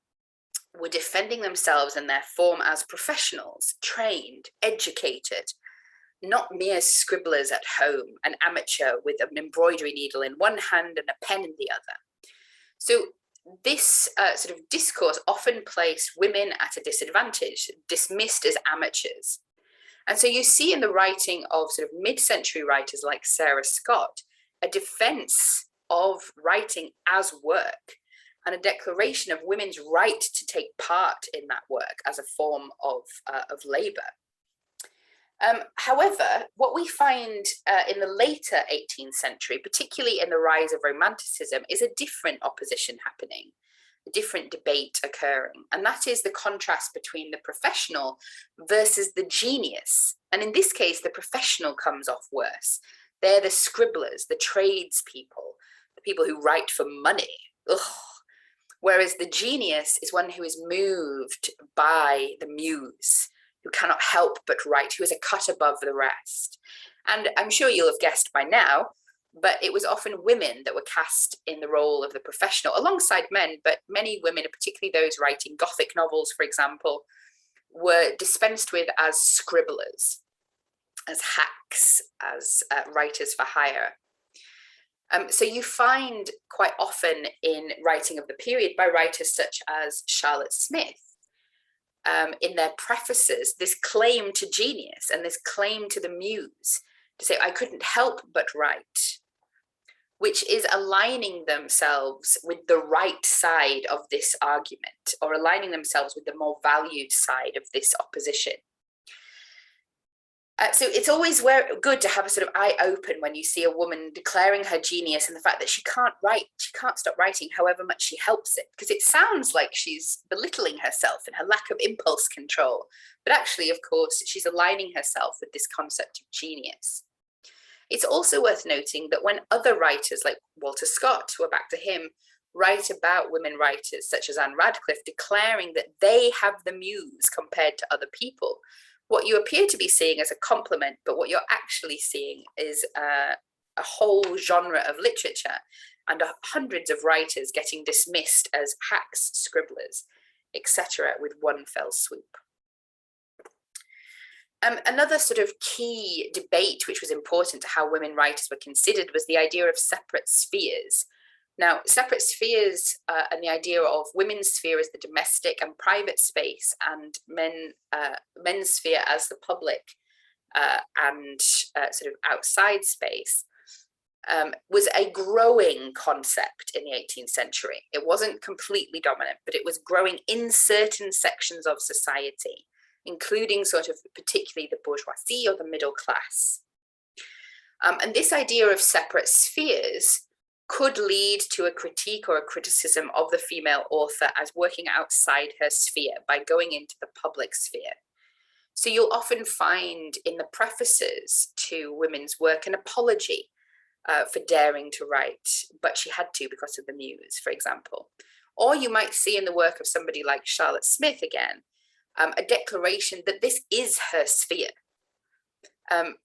were defending themselves and their form as professionals, trained, educated, not mere scribblers at home, an amateur with an embroidery needle in one hand and a pen in the other. So this sort of discourse often placed women at a disadvantage, dismissed as amateurs. And so you see in the writing of sort of mid-century writers like Sarah Scott, a defense of writing as work and a declaration of women's right to take part in that work as a form of labor. However, what we find in the later 18th century, particularly in the rise of Romanticism, is a different opposition happening, a different debate occurring. And that is the contrast between the professional versus the genius. And in this case, the professional comes off worse. They're the scribblers, the tradespeople, the people who write for money. Ugh. Whereas the genius is one who is moved by the muse, who cannot help but write, who is a cut above the rest. And I'm sure you'll have guessed by now, but it was often women that were cast in the role of the professional alongside men, but many women, particularly those writing Gothic novels, for example, were dispensed with as scribblers, as hacks, as writers for hire. So you find quite often in writing of the period by writers such as Charlotte Smith, in their prefaces, this claim to genius and this claim to the muse to say, I couldn't help but write, which is aligning themselves with the right side of this argument, or aligning themselves with the more valued side of this opposition. So it's always good to have a sort of eye open when you see a woman declaring her genius and the fact that she can't write, she can't stop writing however much she helps it, because it sounds like she's belittling herself and her lack of impulse control. But actually, of course, she's aligning herself with this concept of genius. It's also worth noting that when other writers like Walter Scott, we're back to him, write about women writers such as Anne Radcliffe, declaring that they have the muse compared to other people, what you appear to be seeing as a compliment, but what you're actually seeing is a whole genre of literature and hundreds of writers getting dismissed as hacks, scribblers, etc., with one fell swoop. Another sort of key debate which was important to how women writers were considered was the idea of separate spheres. Now, separate spheres and the idea of women's sphere as the domestic and private space, and men's sphere as the public and sort of outside space, was a growing concept in the 18th century. It wasn't completely dominant, but it was growing in certain sections of society, including sort of particularly the bourgeoisie or the middle class. And this idea of separate spheres could lead to a critique or a criticism of the female author as working outside her sphere by going into the public sphere. So you'll often find in the prefaces to women's work an apology for daring to write, but she had to because of the muse, for example. Or you might see in the work of somebody like Charlotte Smith again, a declaration that this is her sphere.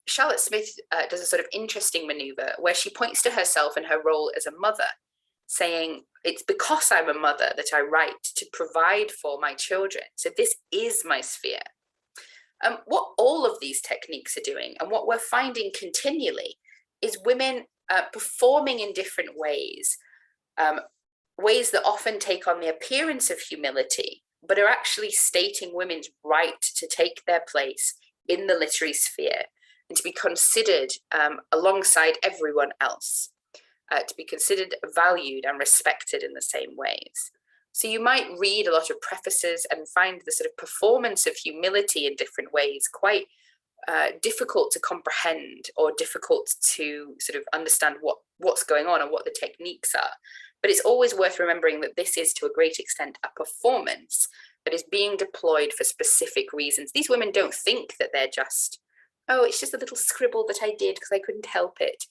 Charlotte Smith does a sort of interesting maneuver where she points to herself and her role as a mother, saying, it's because I'm a mother that I write to provide for my children. So this is my sphere. What all of these techniques are doing, and what we're finding continually, is women performing in different ways, ways that often take on the appearance of humility, but are actually stating women's right to take their place in the literary sphere and to be considered alongside everyone else, to be considered valued and respected in the same ways. So you might read a lot of prefaces and find the sort of performance of humility in different ways quite difficult to comprehend, or difficult to sort of understand what's going on and what the techniques are. But it's always worth remembering that this is to a great extent a performance that is being deployed for specific reasons. These women don't think that they're just, oh, it's just a little scribble that I did because I couldn't help it.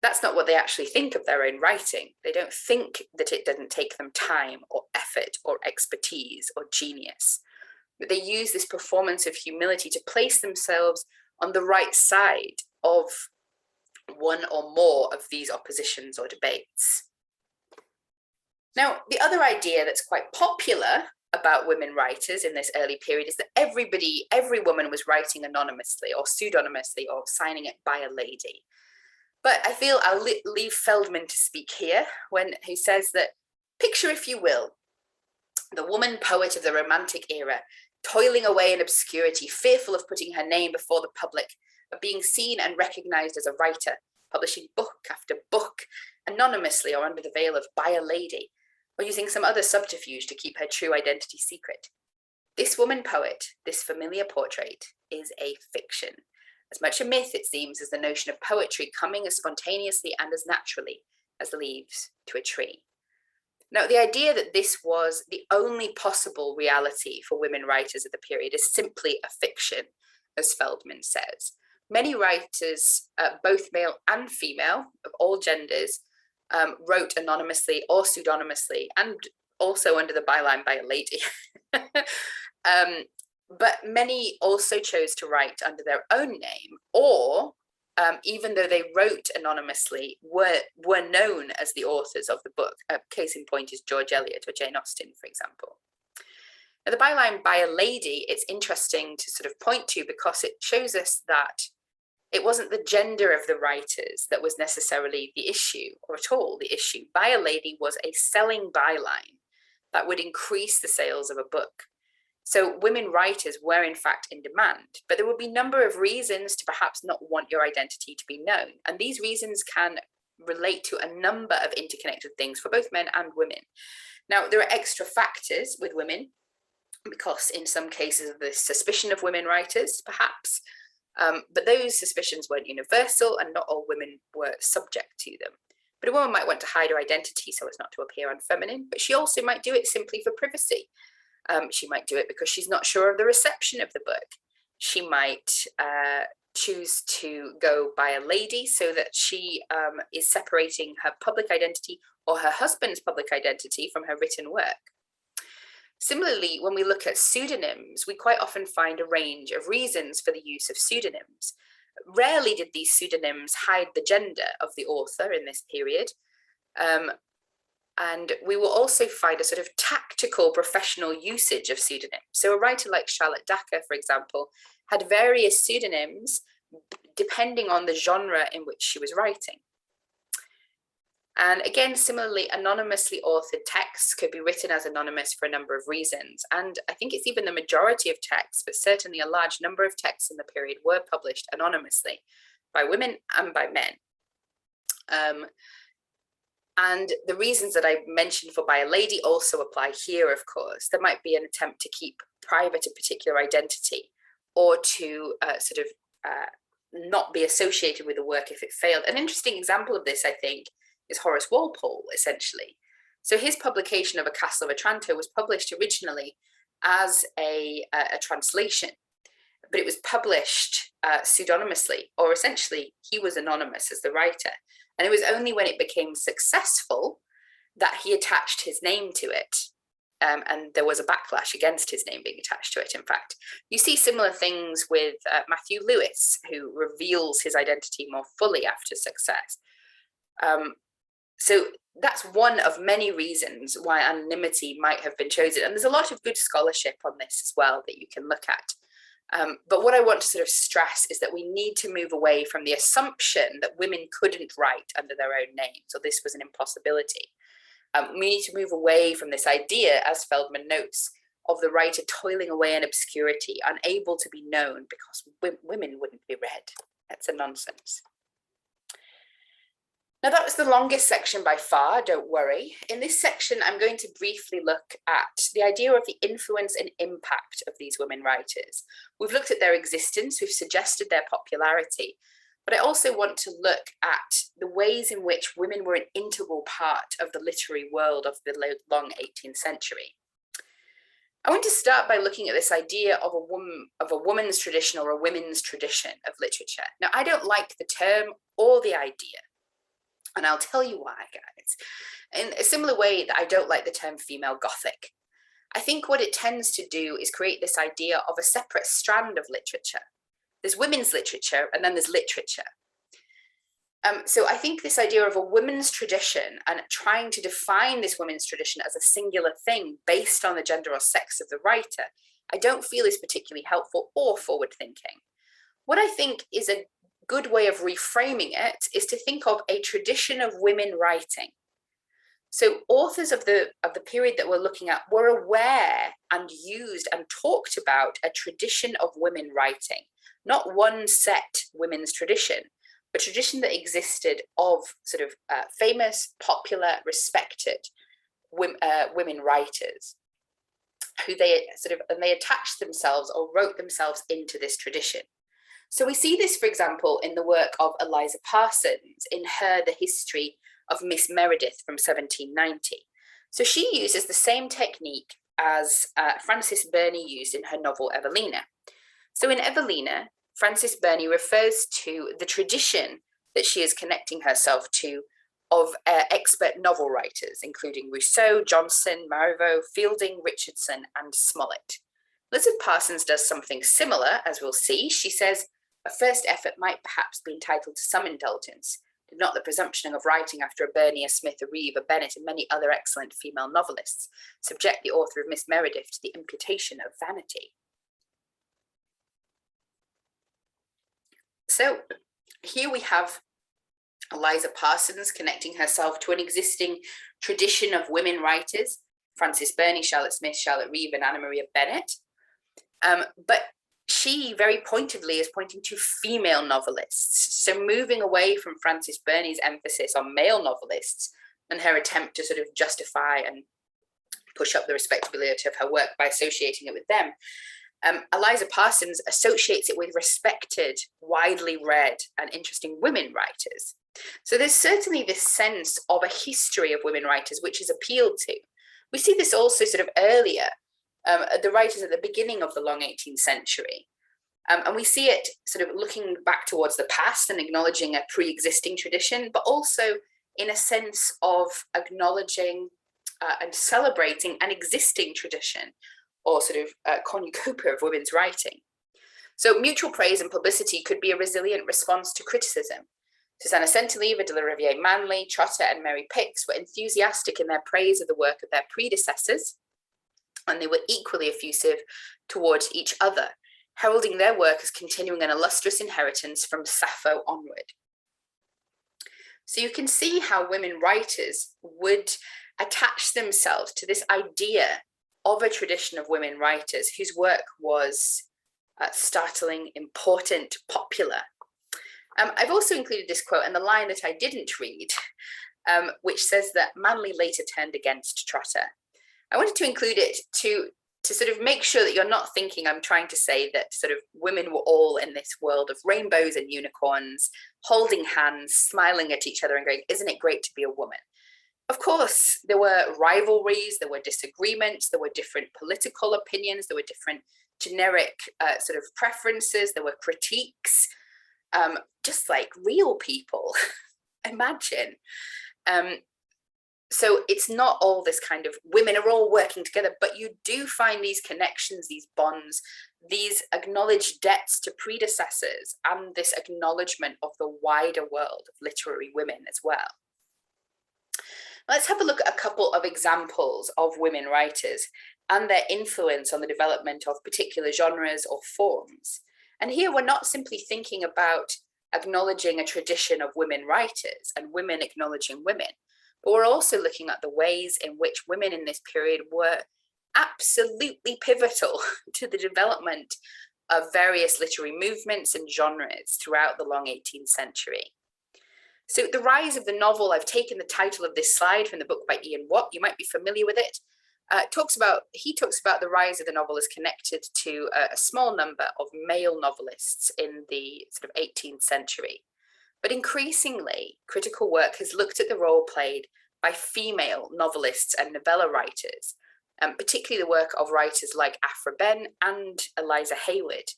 That's not what they actually think of their own writing. They don't think that it doesn't take them time or effort or expertise or genius. But they use this performance of humility to place themselves on the right side of one or more of these oppositions or debates. Now, the other idea that's quite popular about women writers in this early period is that every woman was writing anonymously or pseudonymously or signing it by a lady. But I feel I'll leave Feldman to speak here when he says that, picture, if you will, the woman poet of the Romantic era, toiling away in obscurity, fearful of putting her name before the public, of being seen and recognized as a writer, publishing book after book, anonymously or under the veil of by a lady, or using some other subterfuge to keep her true identity secret. This woman poet, this familiar portrait, is a fiction. As much a myth, it seems, as the notion of poetry coming as spontaneously and as naturally as leaves to a tree. Now, the idea that this was the only possible reality for women writers of the period is simply a fiction, as Feldman says. Many writers, both male and female, of all genders, wrote anonymously or pseudonymously, and also under the byline by a lady. But many also chose to write under their own name, or even though they wrote anonymously, were known as the authors of the book. Case in point is George Eliot or Jane Austen, for example. Now, the byline "by a lady," it's interesting to sort of point to because it shows us that it wasn't the gender of the writers that was necessarily the issue, or at all the issue. "By a lady" was a selling byline that would increase the sales of a book. So women writers were in fact in demand, but there would be a number of reasons to perhaps not want your identity to be known. And these reasons can relate to a number of interconnected things for both men and women. Now, there are extra factors with women, because in some cases of the suspicion of women writers, perhaps, but those suspicions weren't universal and not all women were subject to them. But a woman might want to hide her identity so as not to appear unfeminine, but she also might do it simply for privacy. She might do it because she's not sure of the reception of the book. She might choose to go by a lady so that she is separating her public identity or her husband's public identity from her written work. Similarly, when we look at pseudonyms, we quite often find a range of reasons for the use of pseudonyms. Rarely did these pseudonyms hide the gender of the author in this period. And we will also find a sort of tactical professional usage of pseudonyms. So a writer like Charlotte Dacre, for example, had various pseudonyms depending on the genre in which she was writing. And again, similarly, anonymously authored texts could be written as anonymous for a number of reasons. And I think it's even the majority of texts, but certainly a large number of texts in the period were published anonymously by women and by men. And the reasons that I mentioned for "by a lady" also apply here, of course. There might be an attempt to keep private a particular identity, or to not be associated with the work if it failed. An interesting example of this, I think, is Horace Walpole, essentially. So his publication of A Castle of Otranto was published originally as a translation, but it was published pseudonymously, or essentially he was anonymous as the writer. And it was only when it became successful that he attached his name to it. And there was a backlash against his name being attached to it, in fact. You see similar things with Matthew Lewis, who reveals his identity more fully after success. So that's one of many reasons why anonymity might have been chosen. And there's a lot of good scholarship on this as well that you can look at. But what I want to sort of stress is that we need to move away from the assumption that women couldn't write under their own names, or this was an impossibility. We need to move away from this idea, as Feldman notes, of the writer toiling away in obscurity, unable to be known because women wouldn't be read. That's a nonsense. Now, that was the longest section by far, don't worry. In this section, I'm going to briefly look at the idea of the influence and impact of these women writers. We've looked at their existence, we've suggested their popularity, but I also want to look at the ways in which women were an integral part of the literary world of the long 18th century. I want to start by looking at this idea of a woman's tradition or a women's tradition of literature. Now, I don't like the term or the idea, and I'll tell you why, guys. In a similar way that I don't like the term female Gothic. I think what it tends to do is create this idea of a separate strand of literature. There's women's literature, and then there's literature. So I think this idea of a women's tradition and trying to define this women's tradition as a singular thing based on the gender or sex of the writer, I don't feel is particularly helpful or forward thinking. What I think is a good way of reframing it is to think of a tradition of women writing. So authors of the period that we're looking at were aware and used and talked about a tradition of women writing, not one set women's tradition, a tradition that existed of sort of famous, popular, respected women writers who they attached themselves or wrote themselves into this tradition. So we see this, for example, in the work of Eliza Parsons in her The History of Miss Meredith from 1790. So she uses the same technique as Frances Burney used in her novel Evelina. So in Evelina, Frances Burney refers to the tradition that she is connecting herself to of expert novel writers, including Rousseau, Johnson, Marivaux, Fielding, Richardson, and Smollett. Elizabeth Parsons does something similar, as we'll see. She says, a first effort might perhaps be entitled to some indulgence, did not the presumption of writing after a Burney, a Smith, a Reeve, a Bennet, and many other excellent female novelists subject the author of Miss Meredith to the imputation of vanity. So here we have Eliza Parsons connecting herself to an existing tradition of women writers, Frances Burney, Charlotte Smith, Charlotte Reeve, and Anna Maria Bennett. But she very pointedly is pointing to female novelists. So moving away from Frances Burney's emphasis on male novelists and her attempt to sort of justify and push up the respectability of her work by associating it with them, Eliza Parsons associates it with respected, widely read, and interesting women writers. So there's certainly this sense of a history of women writers which is appealed to. We see this also sort of earlier, the writers at the beginning of the long 18th century. And we see it sort of looking back towards the past and acknowledging a pre-existing tradition, but also in a sense of acknowledging and celebrating an existing tradition, or sort of cornucopia of women's writing. So mutual praise and publicity could be a resilient response to criticism. Susanna Centlivre, de la Riviere Manley, Trotter, and Mary Picks were enthusiastic in their praise of the work of their predecessors, and they were equally effusive towards each other, heralding their work as continuing an illustrious inheritance from Sappho onward. So you can see how women writers would attach themselves to this idea of a tradition of women writers whose work was startling, important, popular. I've also included this quote and the line that I didn't read, which says that Manley later turned against Trotter. I wanted to include it to sort of make sure that you're not thinking I'm trying to say that sort of women were all in this world of rainbows and unicorns, holding hands, smiling at each other and going, isn't it great to be a woman? Of course, there were rivalries, there were disagreements, there were different political opinions, there were different generic sort of preferences, there were critiques, just like real people, imagine. So it's not all this kind of women are all working together, but you do find these connections, these bonds, these acknowledged debts to predecessors, and this acknowledgement of the wider world of literary women as well. Let's have a look at a couple of examples of women writers and their influence on the development of particular genres or forms. And here we're not simply thinking about acknowledging a tradition of women writers and women acknowledging women, but we're also looking at the ways in which women in this period were absolutely pivotal to the development of various literary movements and genres throughout the long 18th century. So the rise of the novel, I've taken the title of this slide from the book by Ian Watt, you might be familiar with it. He talks about the rise of the novel as connected to a small number of male novelists in the sort of 18th century. But increasingly, critical work has looked at the role played by female novelists and novella writers, particularly the work of writers like Aphra Behn and Eliza Hayward,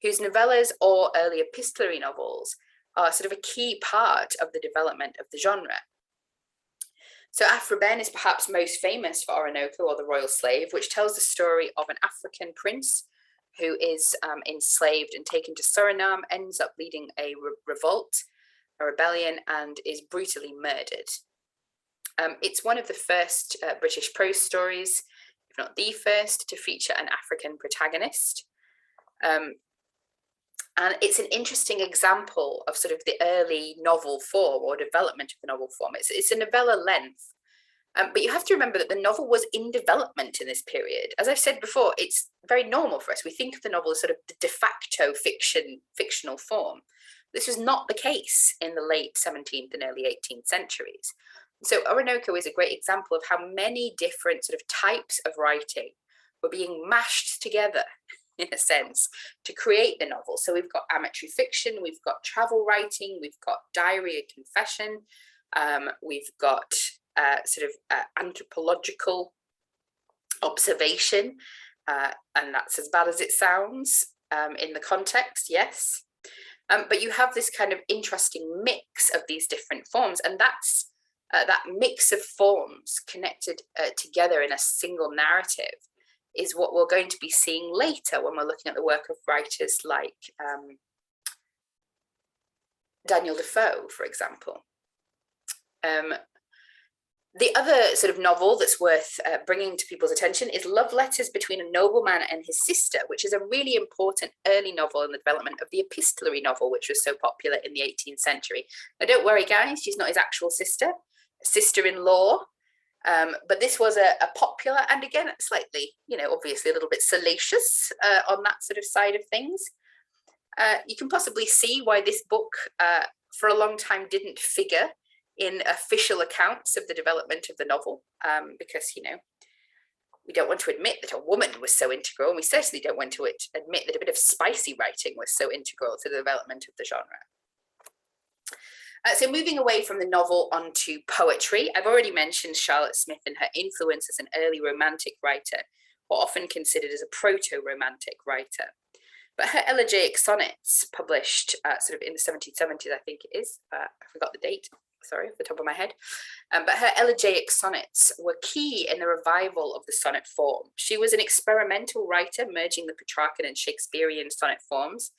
whose novellas or early epistolary novels are sort of a key part of the development of the genre. So Aphra Behn is perhaps most famous for Orinoco, or the Royal Slave, which tells the story of an African prince who is enslaved and taken to Suriname, ends up leading a revolt, a rebellion, and is brutally murdered. It's one of the first British prose stories, if not the first, to feature an African protagonist. And it's an interesting example of sort of the early novel form or development of the novel form. It's a novella length, but you have to remember that the novel was in development in this period. As I've said before, it's very normal for us. We think of the novel as sort of the de facto fictional form. This was not the case in the late 17th and early 18th centuries. So Orinoco is a great example of how many different sort of types of writing were being mashed together, in a sense, to create the novel. So we've got amatory fiction, we've got travel writing, we've got diary and confession, we've got sort of anthropological observation, and that's as bad as it sounds in the context, yes. But you have this kind of interesting mix of these different forms, and that's that mix of forms connected together in a single narrative is what we're going to be seeing later when we're looking at the work of writers like Daniel Defoe, for example. The other sort of novel that's worth bringing to people's attention is Love Letters Between a Nobleman and His Sister, which is a really important early novel in the development of the epistolary novel, which was so popular in the 18th century. Now, don't worry, guys, she's not his actual sister, sister-in-law, but this was a popular, and again, slightly, obviously a little bit salacious on that sort of side of things. You can possibly see why this book for a long time didn't figure in official accounts of the development of the novel, because, we don't want to admit that a woman was so integral, and we certainly don't want to admit that a bit of spicy writing was so integral to the development of the genre. So moving away from the novel onto poetry, I've already mentioned Charlotte Smith and her influence as an early romantic writer, or often considered as a proto-romantic writer. But her elegiac sonnets, published sort of in the 1770s, I think it is, I forgot the date, sorry, off the top of my head. But her elegiac sonnets were key in the revival of the sonnet form. She was an experimental writer, merging the Petrarchan and Shakespearean sonnet forms.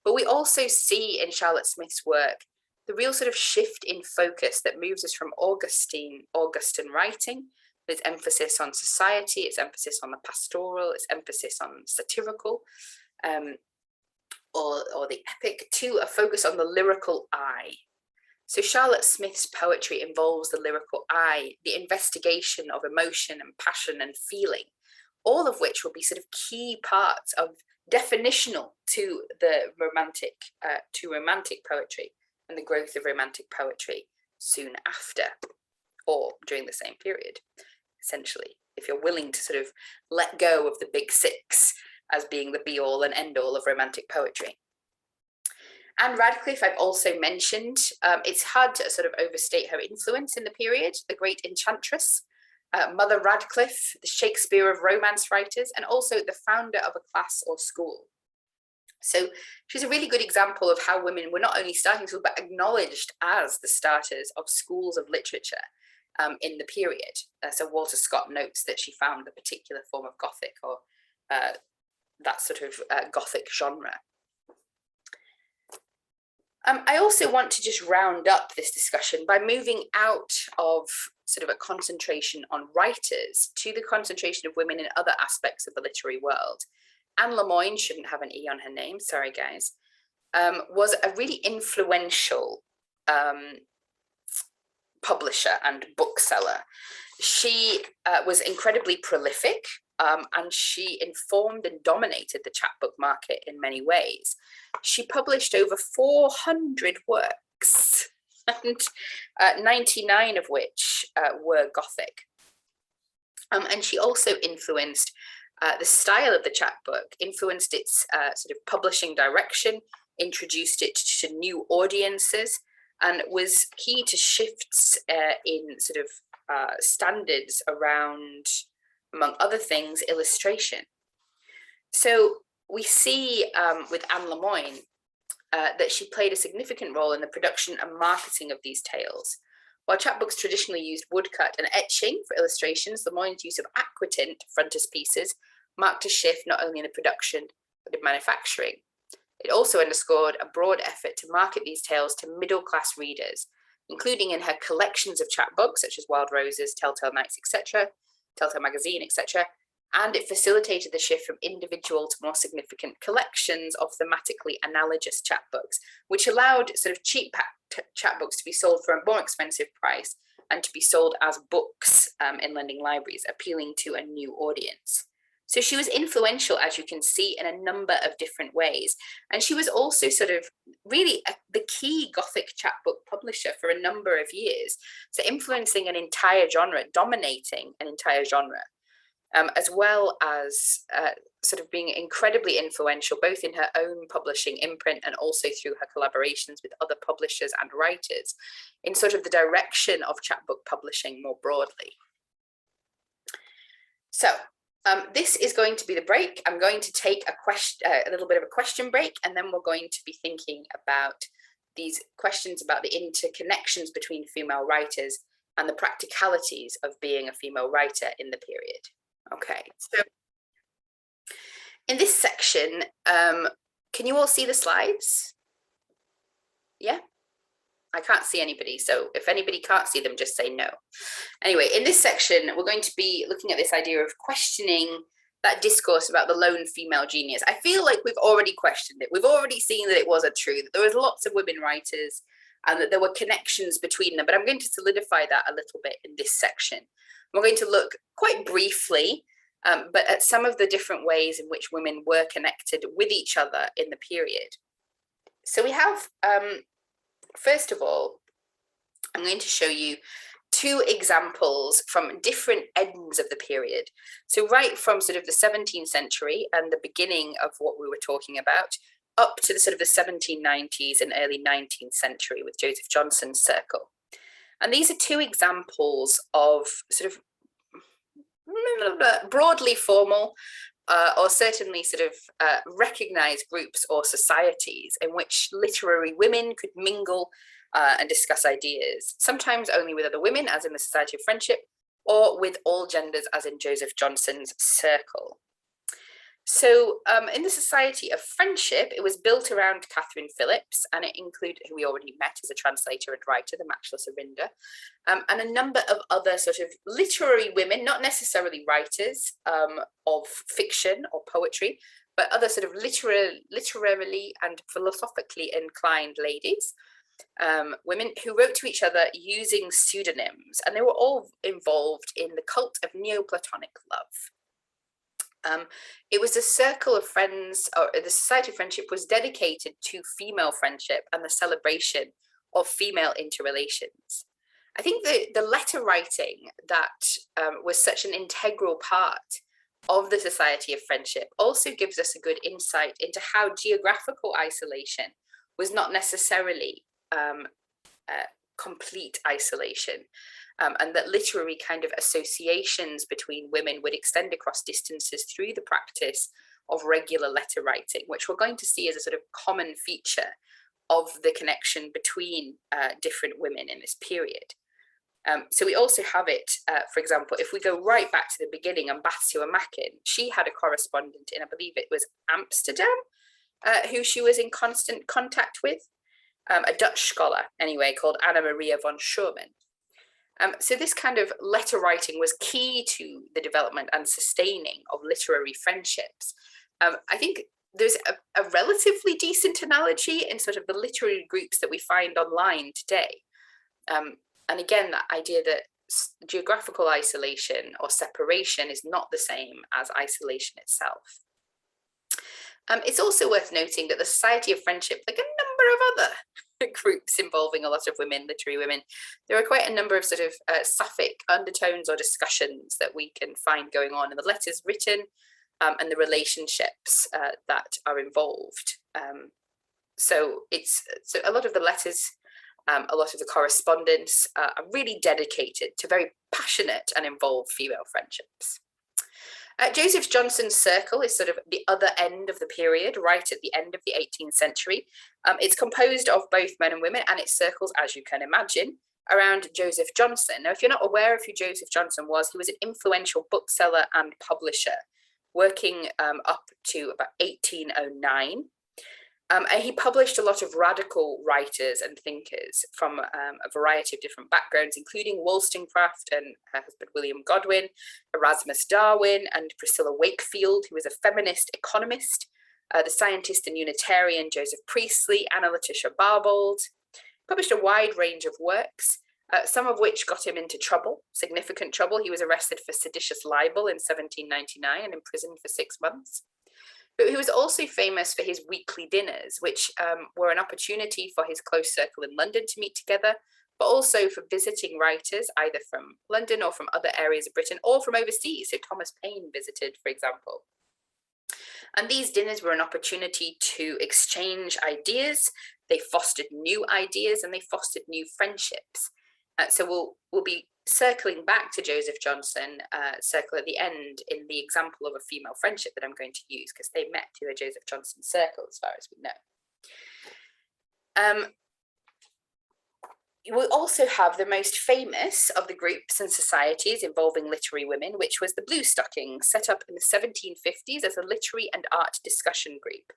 But we also see in Charlotte Smith's work the real sort of shift in focus that moves us from Augustan writing, its emphasis on society, its emphasis on the pastoral, its emphasis on satirical, or the epic, to a focus on the lyrical eye. So Charlotte Smith's poetry involves the lyrical eye, the investigation of emotion and passion and feeling, all of which will be sort of key parts of definitional to the romantic poetry and the growth of romantic poetry soon after, or during the same period, essentially, if you're willing to sort of let go of the big six as being the be-all and end-all of romantic poetry. Anne Radcliffe, I've also mentioned. It's hard to sort of overstate her influence in the period, the great enchantress, Mother Radcliffe, the Shakespeare of romance writers, and also the founder of a class or school. So she's a really good example of how women were not only starting schools, but acknowledged as the starters of schools of literature in the period. So Walter Scott notes that she found the particular form of Gothic, or that sort of Gothic genre. I also want to just round up this discussion by moving out of sort of a concentration on writers to the concentration of women in other aspects of the literary world. Anne Lemoine, shouldn't have an E on her name, sorry guys, was a really influential publisher and bookseller. She was incredibly prolific, and she informed and dominated the chapbook market in many ways. She published over 400 works, and 99 of which were Gothic. And she also influenced the style of the chapbook, influenced its sort of publishing direction, introduced it to new audiences, and was key to shifts in sort of standards around, among other things, illustration. So we see with Anne Lemoine that she played a significant role in the production and marketing of these tales. While chapbooks traditionally used woodcut and etching for illustrations, Lemoine's use of aquatint frontispieces marked a shift not only in the production, but in manufacturing. It also underscored a broad effort to market these tales to middle-class readers, including in her collections of chapbooks, such as Wild Roses, Telltale Nights, etc., Telltale Magazine, etc., and it facilitated the shift from individual to more significant collections of thematically analogous chapbooks, which allowed sort of cheap chapbooks to be sold for a more expensive price and to be sold as books in lending libraries, appealing to a new audience. So she was influential, as you can see, in a number of different ways. And she was also sort of really the key Gothic chapbook publisher for a number of years. So influencing an entire genre, dominating an entire genre, as well as sort of being incredibly influential, both in her own publishing imprint and also through her collaborations with other publishers and writers in sort of the direction of chapbook publishing more broadly. So this is going to be the break. I'm going to take a little bit of a question break, and then we're going to be thinking about these questions about the interconnections between female writers and the practicalities of being a female writer in the period. Okay, so In this section, can you all see the slides? Yeah? I can't see anybody, so if anybody can't see them, just say no. Anyway, in this section, we're going to be looking at this idea of questioning that discourse about the lone female genius. I feel like we've already questioned it. We've already seen that it wasn't true, that there was lots of women writers and that there were connections between them, but I'm going to solidify that a little bit in this section. We're going to look quite briefly, but at some of the different ways in which women were connected with each other in the period. So we have, first of all, I'm going to show you two examples from different ends of the period. So right from sort of the 17th century and the beginning of what we were talking about, up to the sort of the 1790s and early 19th century with Joseph Johnson's circle. And these are two examples of sort of broadly formal or certainly sort of recognized groups or societies in which literary women could mingle and discuss ideas, sometimes only with other women, as in the Society of Friendship, or with all genders, as in Joseph Johnson's circle. So in the Society of Friendship, it was built around Catherine Phillips, and it included, who we already met as a translator and writer, the matchless Arinda, and a number of other sort of literary women, not necessarily writers of fiction or poetry, but other sort of literarily and philosophically inclined ladies, women who wrote to each other using pseudonyms, and they were all involved in the cult of Neoplatonic love. It was a circle of friends, or the Society of Friendship was dedicated to female friendship and the celebration of female interrelations. I think the letter writing that was such an integral part of the Society of Friendship also gives us a good insight into how geographical isolation was not necessarily complete isolation. And that literary kind of associations between women would extend across distances through the practice of regular letter writing, which we're going to see as a sort of common feature of the connection between different women in this period. So we also have it, for example, if we go right back to the beginning, and Bathsheba Mackin, she had a correspondent in, I believe it was Amsterdam, who she was in constant contact with, a Dutch scholar anyway, called Anna Maria von Schurman. So this kind of letter writing was key to the development and sustaining of literary friendships. I think there's a relatively decent analogy in sort of the literary groups that we find online today. And again, that idea that geographical isolation or separation is not the same as isolation itself. It's also worth noting that the Society of Friendship, like a number of other groups involving a lot of women, literary women, there are quite a number of sort of sapphic undertones or discussions that we can find going on in the letters written and the relationships that are involved. So a lot of the letters, a lot of the correspondence are really dedicated to very passionate and involved female friendships. Joseph Johnson's circle is sort of the other end of the period, right at the end of the 18th century. It's composed of both men and women, and it circles, as you can imagine, around Joseph Johnson. Now, if you're not aware of who Joseph Johnson was, he was an influential bookseller and publisher, working up to about 1809. And he published a lot of radical writers and thinkers from a variety of different backgrounds, including Wollstonecraft and her husband William Godwin, Erasmus Darwin, and Priscilla Wakefield, who was a feminist economist, the scientist and Unitarian Joseph Priestley, Anna Letitia Barbauld. Published a wide range of works, some of which got him into trouble, significant trouble. He was arrested for seditious libel in 1799 and imprisoned for 6 months. But he was also famous for his weekly dinners, which were an opportunity for his close circle in London to meet together, but also for visiting writers, either from London or from other areas of Britain or from overseas. So Thomas Paine visited, for example. And these dinners were an opportunity to exchange ideas. They fostered new ideas and they fostered new friendships. So we'll be circling back to Joseph Johnson, circle at the end, in the example of a female friendship that I'm going to use, because they met through a Joseph Johnson circle, as far as we know. we also have the most famous of the groups and societies involving literary women, which was the Blue Stockings, set up in the 1750s as a literary and art discussion group.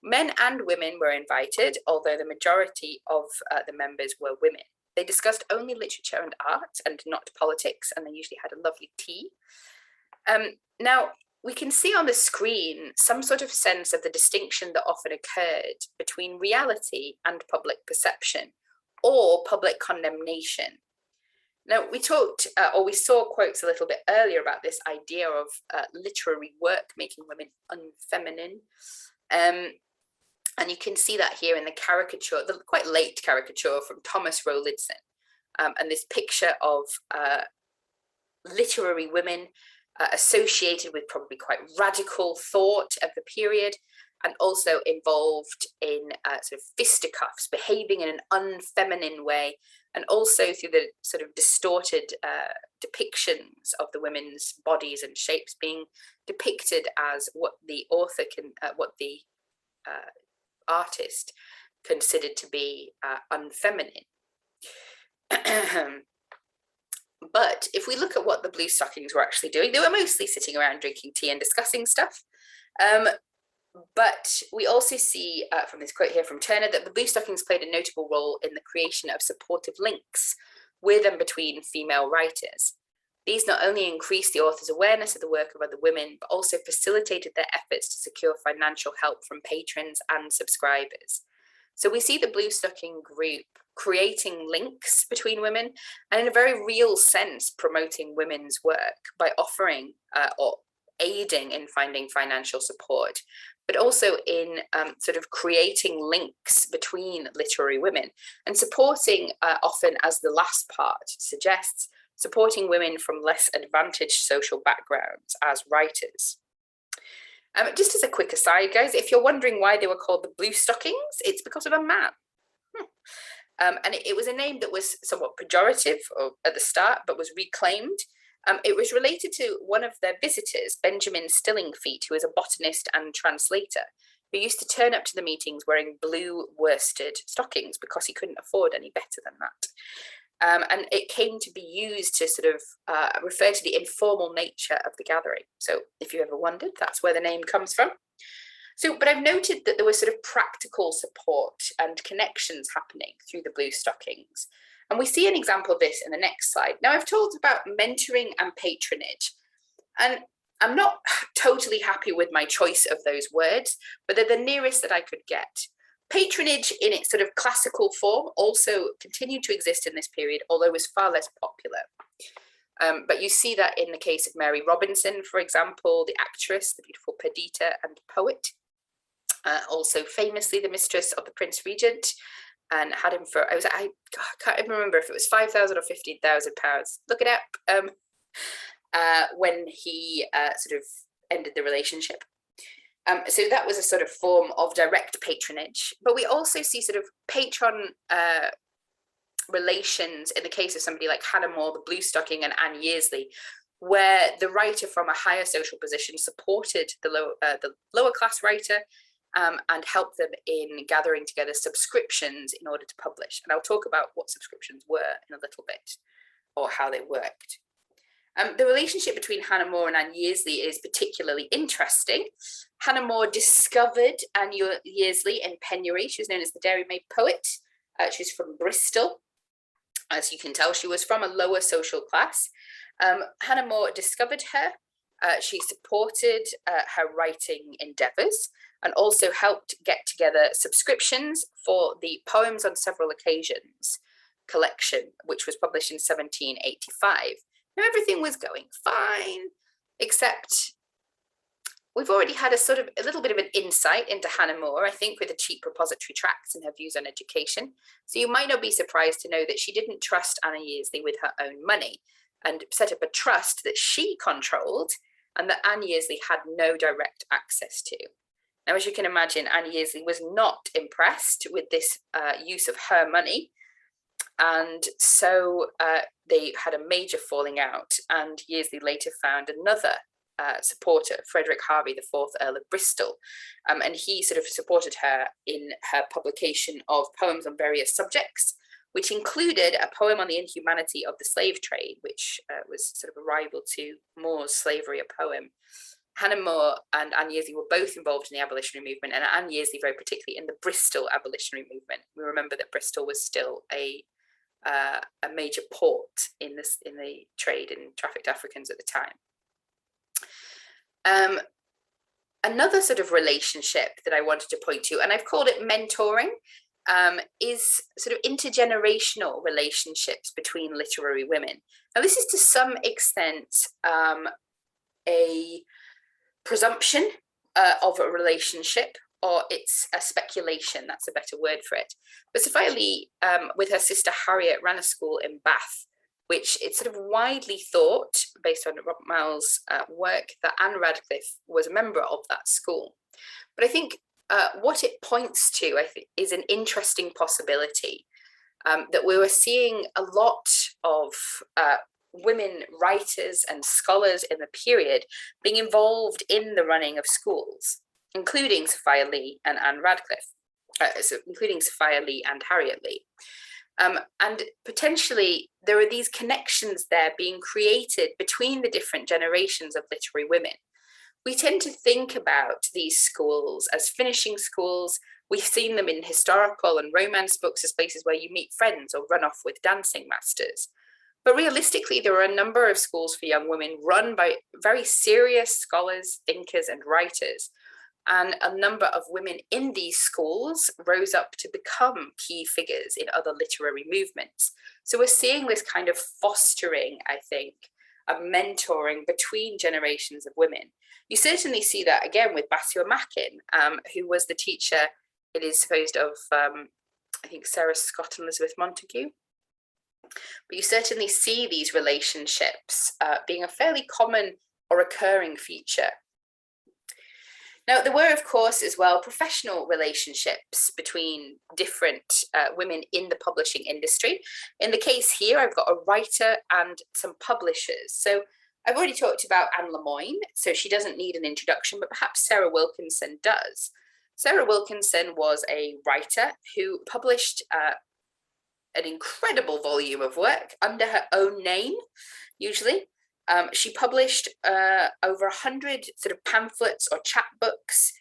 Men and women were invited, although the majority of the members were women. They discussed only literature and art and not politics, and they usually had a lovely tea. Now, we can see on the screen some sort of sense of the distinction that often occurred between reality and public perception, or public condemnation. Now, we talked, or we saw quotes a little bit earlier about this idea of literary work making women unfeminine. And you can see that here in the caricature, the quite late caricature from Thomas Rowlinson. And this picture of literary women associated with probably quite radical thought of the period, and also involved in sort of fisticuffs, behaving in an unfeminine way, and also through the sort of distorted depictions of the women's bodies and shapes being depicted as what the author can, what the artist considered to be unfeminine. But if we look at what the Blue Stockings were actually doing, they were mostly sitting around drinking tea and discussing stuff. But we also see from this quote here from Turner that the Blue Stockings played a notable role in the creation of supportive links with and between female writers. These not only increased the author's awareness of the work of other women, but also facilitated their efforts to secure financial help from patrons and subscribers. So we see the Blue Stocking group creating links between women and in a very real sense promoting women's work by offering or aiding in finding financial support, but also in sort of creating links between literary women and supporting, often as the last part suggests, supporting women from less advantaged social backgrounds as writers. Just as a quick aside, guys, if you're wondering why they were called the Blue Stockings, it's because of a man. And it was a name that was somewhat pejorative at the start, but was reclaimed. It was related to one of their visitors, Benjamin Stillingfeet, who was a botanist and translator, who used to turn up to the meetings wearing blue worsted stockings because he couldn't afford any better than that. And it came to be used to sort of refer to the informal nature of the gathering. So if you ever wondered, that's where the name comes from. So, but I've noted that there was sort of practical support and connections happening through the Blue Stockings. And we see an example of this in the next slide. Now, I've told about mentoring and patronage, and I'm not totally happy with my choice of those words, but they're the nearest that I could get. Patronage in its sort of classical form also continued to exist in this period, although was far less popular. But you see that in the case of Mary Robinson, for example, the actress, the beautiful Perdita and poet, also famously the mistress of the Prince Regent, and had him for, I can't even remember if it was £5,000 or £15,000. Look it up. When he sort of ended the relationship. So that was a sort of form of direct patronage, but we also see sort of patron relations in the case of somebody like Hannah More, the Blue Stocking, and Anne Yearsley, where the writer from a higher social position supported the lower class writer and helped them in gathering together subscriptions in order to publish. And I'll talk about what subscriptions were in a little bit, or how they worked. The relationship between Hannah More and Anne Yearsley is particularly interesting. Hannah More discovered Anne Yearsley in penury. She was known as the Dairy Maid Poet. She's from Bristol. As you can tell, she was from a lower social class. Hannah More discovered her. She supported her writing endeavours and also helped get together subscriptions for the Poems on Several Occasions collection, which was published in 1785. Now, everything was going fine, except we've already had a little bit of an insight into Hannah More, I think, with the cheap repository tracts and her views on education. So you might not be surprised to know that she didn't trust Anna Yearsley with her own money and set up a trust that she controlled and that Anne Yearsley had no direct access to. Now, as you can imagine, Anne Yearsley was not impressed with this use of her money. And so they had a major falling out, and Yearsley later found another supporter, Frederick Harvey, the fourth Earl of Bristol, and he sort of supported her in her publication of poems on various subjects, which included a poem on the inhumanity of the slave trade, which was sort of a rival to Moore's Slavery, a poem. Hannah More and Anne Yeardley were both involved in the abolitionary movement, and Anne Yeardley very particularly in the Bristol abolitionary movement. We remember that Bristol was still a major port in the trade in trafficked Africans at the time. Another sort of relationship that I wanted to point to, and I've called it mentoring, is sort of intergenerational relationships between literary women. Now, this is to some extent a presumption of a relationship, or it's a speculation, that's a better word for it. But Sophia Lee, with her sister Harriet, ran a school in Bath, which it's sort of widely thought, based on Robert Miles' work, that Anne Radcliffe was a member of that school. But I think what it points to, I think, is an interesting possibility, that we were seeing a lot of women writers and scholars in the period being involved in the running of schools, including Sophia Lee and Anne Radcliffe, including Sophia Lee and Harriet Lee. And potentially there are these connections there being created between the different generations of literary women. We tend to think about these schools as finishing schools. We've seen them in historical and romance books as places where you meet friends or run off with dancing masters. But realistically, there are a number of schools for young women run by very serious scholars, thinkers, and writers. And a number of women in these schools rose up to become key figures in other literary movements. So we're seeing this kind of fostering, I think, a mentoring between generations of women. You certainly see that again with Basia Mackin, who was the teacher, it is supposed, of, I think, Sarah Scott and Elizabeth Montagu. But you certainly see these relationships being a fairly common or recurring feature. Now, there were, of course, as well, professional relationships between different women in the publishing industry. In the case here, I've got a writer and some publishers. So I've already talked about Anne Lemoine, so she doesn't need an introduction, but perhaps Sarah Wilkinson does. Sarah Wilkinson was a writer who published an incredible volume of work under her own name, usually. She published over 100 sort of pamphlets or chapbooks,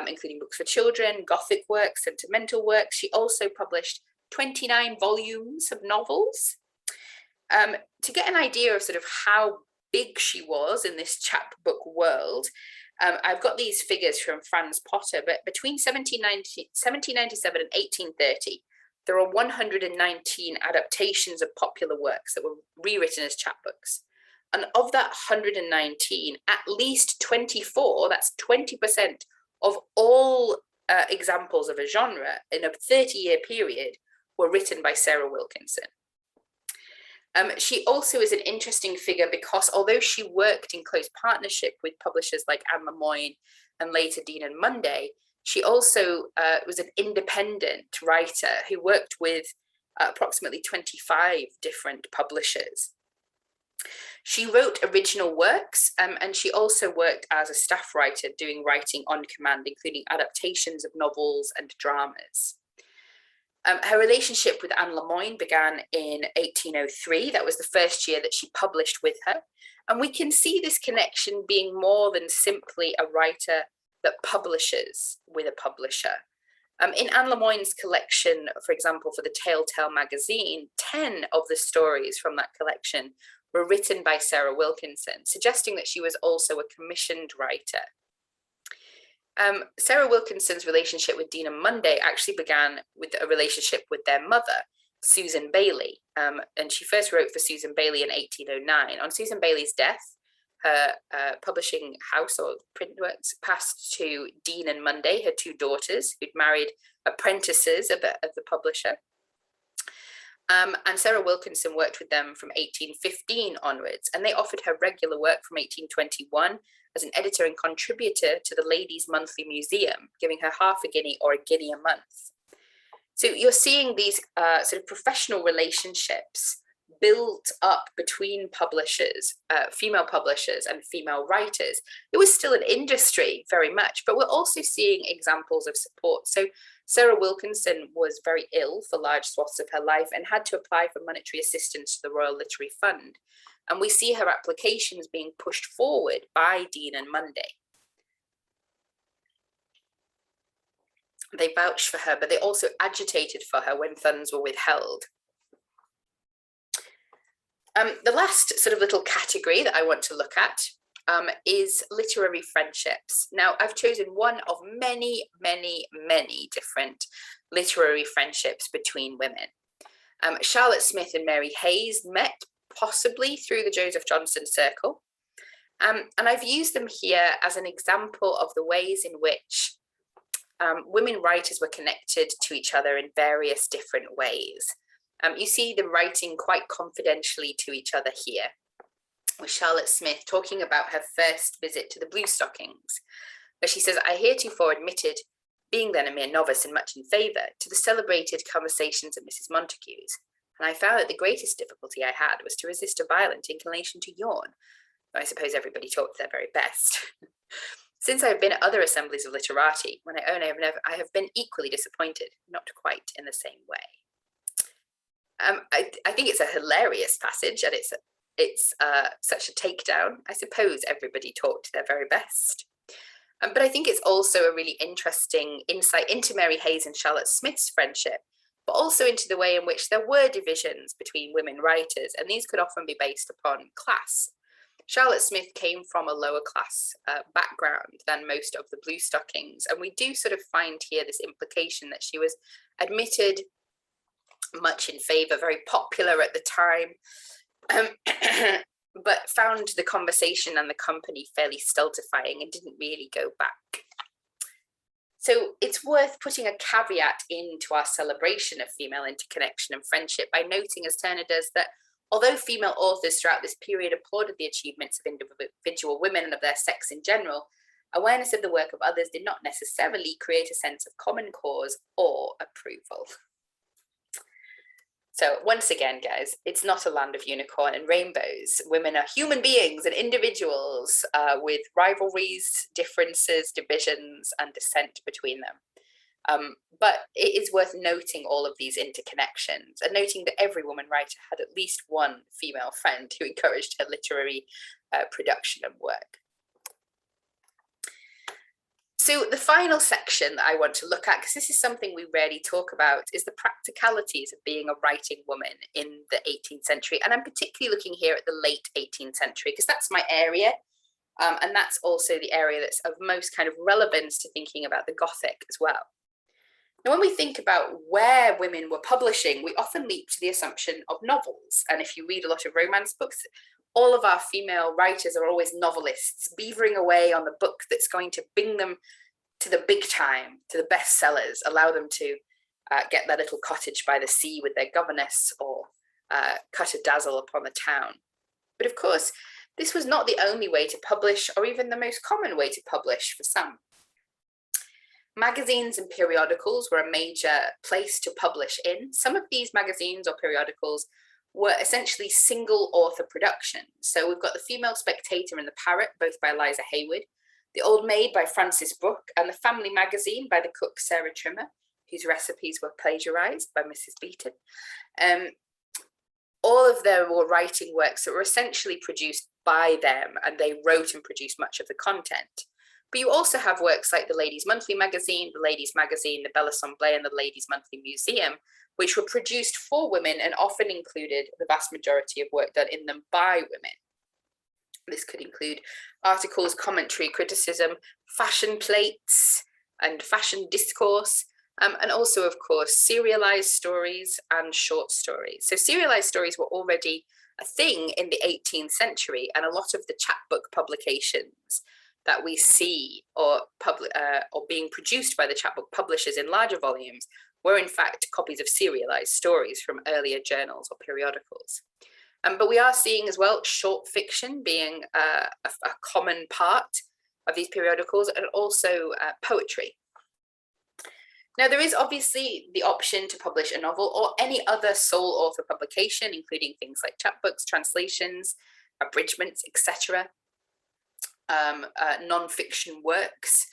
including books for children, Gothic works, sentimental works. She also published 29 volumes of novels. To get an idea of sort of how big she was in this chapbook world, I've got these figures from Franz Potter, but between 1797 and 1830, there are 119 adaptations of popular works that were rewritten as chapbooks. And of that 119, at least 24, that's 20% of all examples of a genre in a 30-year period, were written by Sarah Wilkinson. She also is an interesting figure because although she worked in close partnership with publishers like Anne Lemoine and later Dean and Munday, she also was an independent writer who worked with approximately 25 different publishers. She wrote original works, and she also worked as a staff writer, doing writing on command, including adaptations of novels and dramas. Her relationship with Anne Lemoine began in 1803. That was the first year that she published with her. And we can see this connection being more than simply a writer that publishes with a publisher. In Anne Lemoine's collection, for example, for the Telltale magazine, 10 of the stories from that collection were written by Sarah Wilkinson, suggesting that she was also a commissioned writer. Sarah Wilkinson's relationship with Dean and Munday actually began with a relationship with their mother, Susan Bailey. And she first wrote for Susan Bailey in 1809. On Susan Bailey's death, her publishing house or print works passed to Dean and Munday, her two daughters, who'd married apprentices of the publisher. And Sarah Wilkinson worked with them from 1815 onwards, and they offered her regular work from 1821 as an editor and contributor to the Ladies' Monthly Museum, giving her half a guinea or a guinea a month. So you're seeing these sort of professional relationships built up between publishers, female publishers and female writers. It was still an industry very much, but we're also seeing examples of support. So Sarah Wilkinson was very ill for large swaths of her life and had to apply for monetary assistance to the Royal Literary Fund. And we see her applications being pushed forward by Dean and Munday. They vouched for her, but they also agitated for her when funds were withheld. The last sort of little category that I want to look at is literary friendships. Now, I've chosen one of many, many, many different literary friendships between women. Charlotte Smith and Mary Hayes met possibly through the Joseph Johnson Circle. And I've used them here as an example of the ways in which women writers were connected to each other in various different ways. You see them writing quite confidentially to each other here, with Charlotte Smith talking about her first visit to the Blue Stockings, where she says, "I heretofore admitted, being then a mere novice and much in favour, to the celebrated conversations of Mrs. Montague's, and I found that the greatest difficulty I had was to resist a violent inclination to yawn, though I suppose everybody talked their very best. Since I have been at other assemblies of literati, when I own I have been equally disappointed, not quite in the same way." I think it's a hilarious passage, and it's such a takedown. I suppose everybody talked their very best. But I think it's also a really interesting insight into Mary Hayes and Charlotte Smith's friendship, but also into the way in which there were divisions between women writers, and these could often be based upon class. Charlotte Smith came from a lower class background than most of the Blue Stockings, and we do sort of find here this implication that she was admitted, much in favour, very popular at the time, but found the conversation and the company fairly stultifying and didn't really go back. So it's worth putting a caveat into our celebration of female interconnection and friendship by noting, as Turner does, that although female authors throughout this period applauded the achievements of individual women and of their sex in general, awareness of the work of others did not necessarily create a sense of common cause or approval. So once again, guys, it's not a land of unicorn and rainbows. Women are human beings and individuals with rivalries, differences, divisions, and dissent between them. But it is worth noting all of these interconnections and noting that every woman writer had at least one female friend who encouraged her literary production and work. So the final section that I want to look at, because this is something we rarely talk about, is the practicalities of being a writing woman in the 18th century. And I'm particularly looking here at the late 18th century, because that's my area. And that's also the area that's of most kind of relevance to thinking about the Gothic as well. Now, when we think about where women were publishing, we often leap to the assumption of novels. And if you read a lot of romance books, all of our female writers are always novelists, beavering away on the book that's going to bring them to the big time, to the bestsellers, allow them to get their little cottage by the sea with their governess, or cut a dazzle upon the town. But of course, this was not the only way to publish, or even the most common way to publish for some. Magazines and periodicals were a major place to publish in. Some of these magazines or periodicals were essentially single author productions. So we've got the Female Spectator and the Parrot, both by Eliza Haywood, the Old Maid by Frances Brooke, and the Family Magazine by the cook Sarah Trimmer, whose recipes were plagiarized by Mrs. Beaton. All of them were writing works that were essentially produced by them, and they wrote and produced much of the content. But you also have works like the Ladies' Monthly Magazine, the Ladies' Magazine, the Belle Assemblée, and the Ladies' Monthly Museum, which were produced for women and often included the vast majority of work done in them by women. This could include articles, commentary, criticism, fashion plates, and fashion discourse, and also, of course, serialized stories and short stories. So serialized stories were already a thing in the 18th century, and a lot of the chapbook publications that we see or being produced by the chapbook publishers in larger volumes were in fact copies of serialized stories from earlier journals or periodicals. But we are seeing as well short fiction being a common part of these periodicals, and also poetry. Now, there is obviously the option to publish a novel or any other sole author publication, including things like chapbooks, translations, abridgments, etc., non-fiction works.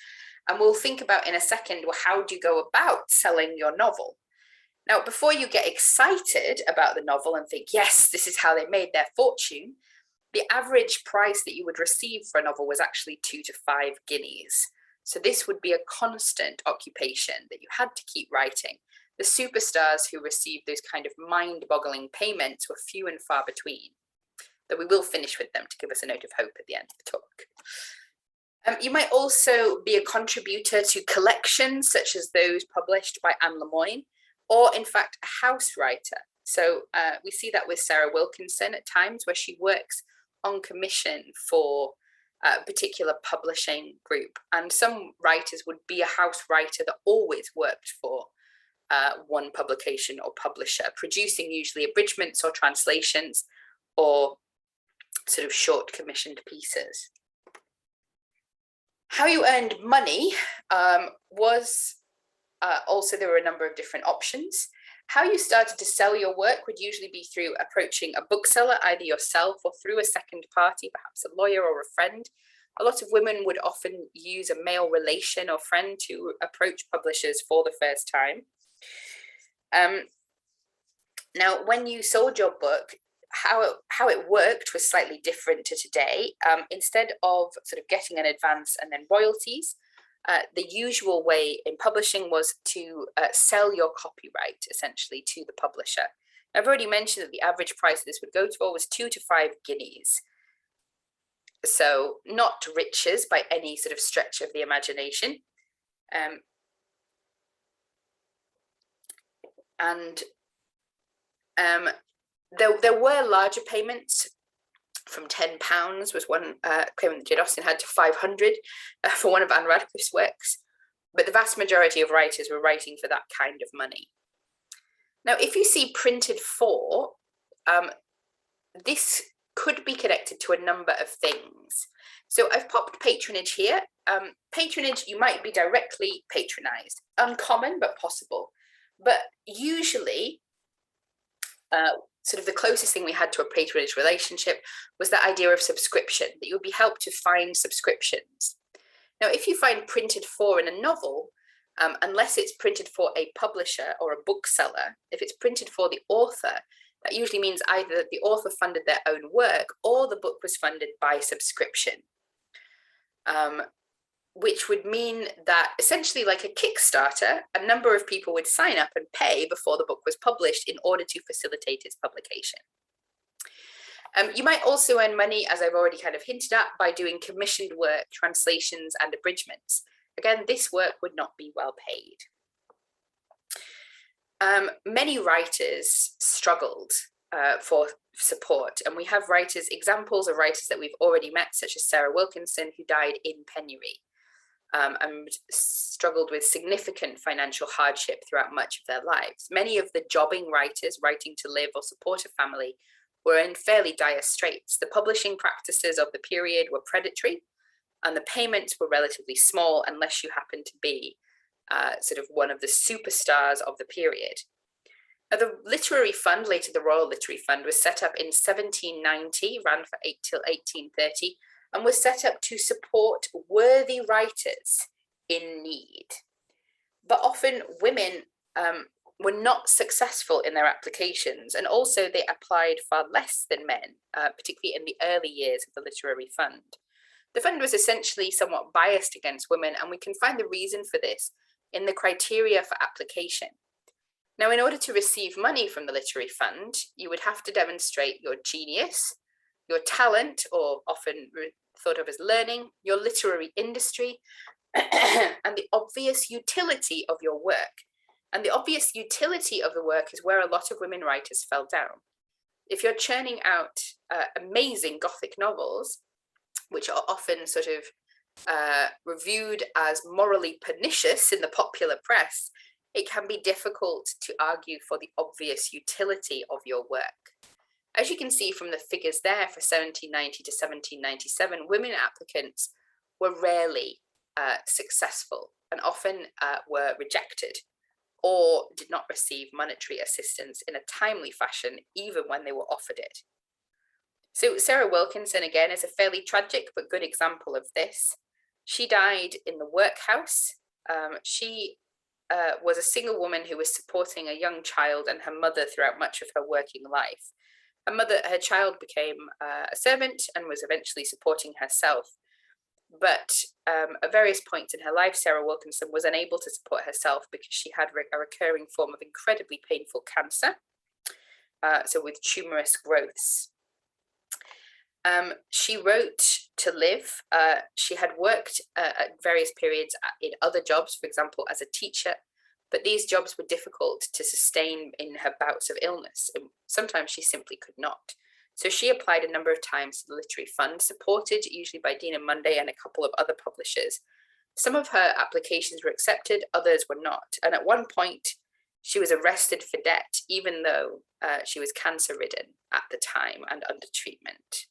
And we'll think about in a second, well, how do you go about selling your novel? Now, before you get excited about the novel and think, yes, this is how they made their fortune, the average price that you would receive for a novel was actually 2 to 5 guineas. So this would be a constant occupation that you had to keep writing. The superstars who received those kind of mind-boggling payments were few and far between, though we will finish with them to give us a note of hope at the end of the talk. You might also be a contributor to collections such as those published by Anne Lemoyne, or in fact a house writer. So we see that with Sarah Wilkinson at times, where she works on commission for a particular publishing group. And some writers would be a house writer that always worked for one publication or publisher, producing usually abridgments or translations or sort of short commissioned pieces. How you earned money was also, there were a number of different options. How you started to sell your work would usually be through approaching a bookseller, either yourself or through a second party, perhaps a lawyer or a friend. A lot of women would often use a male relation or friend to approach publishers for the first time. Now, when you sold your book, how it worked was slightly different to today. Instead of sort of getting an advance and then royalties, the usual way in publishing was to sell your copyright essentially to the publisher. I've already mentioned that the average price this would go for was 2 to 5 guineas. So not riches by any sort of stretch of the imagination. There were larger payments. From £10 was one payment that Jane Austen had, to 500 for one of Anne Radcliffe's works. But the vast majority of writers were writing for that kind of money. Now, if you see printed for, this could be connected to a number of things. So I've popped patronage here. Patronage, you might be directly patronized. Uncommon, but possible. But usually, sort of the closest thing we had to a patronage relationship was the idea of subscription, that you would be helped to find subscriptions. Now, if you find printed for in a novel, unless it's printed for a publisher or a bookseller, if it's printed for the author, that usually means either that the author funded their own work or the book was funded by subscription, which would mean that essentially, like a Kickstarter, a number of people would sign up and pay before the book was published in order to facilitate its publication. You might also earn money, as I've already kind of hinted at, by doing commissioned work, translations, and abridgments. Again, this work would not be well paid. Many writers struggled for support, and we have examples of writers that we've already met, such as Sarah Wilkinson, who died in penury and struggled with significant financial hardship throughout much of their lives. Many of the jobbing writers writing to live or support a family were in fairly dire straits. The publishing practices of the period were predatory, and the payments were relatively small unless you happened to be sort of one of the superstars of the period. Now, the Literary Fund, later the Royal Literary Fund, was set up in 1790, ran for till 1830, and was set up to support worthy writers in need. But often women were not successful in their applications, and also they applied far less than men, particularly in the early years of the Literary Fund. The fund was essentially somewhat biased against women, and we can find the reason for this in the criteria for application. Now, in order to receive money from the Literary Fund, you would have to demonstrate your genius, your talent, or often thought of as learning, your literary industry, and the obvious utility of your work. And the obvious utility of the work is where a lot of women writers fell down. If you're churning out amazing Gothic novels, which are often sort of reviewed as morally pernicious in the popular press, it can be difficult to argue for the obvious utility of your work. As you can see from the figures there for 1790 to 1797, women applicants were rarely successful and often were rejected. or did not receive monetary assistance in a timely fashion, even when they were offered it. So Sarah Wilkinson, again, is a fairly tragic but good example of this. She died in the workhouse. She was a single woman who was supporting a young child and her mother throughout much of her working life. Her child became a servant and was eventually supporting herself. But at various points in her life, Sarah Wilkinson was unable to support herself because she had a recurring form of incredibly painful cancer, so with tumorous growths. She wrote to live. She had worked at various periods in other jobs, for example, as a teacher, but these jobs were difficult to sustain in her bouts of illness. And sometimes she simply could not. So she applied a number of times to the Literary Fund, supported usually by Dean and Munday and a couple of other publishers. Some of her applications were accepted, others were not. And at one point, she was arrested for debt, even though she was cancer-ridden at the time and under treatment.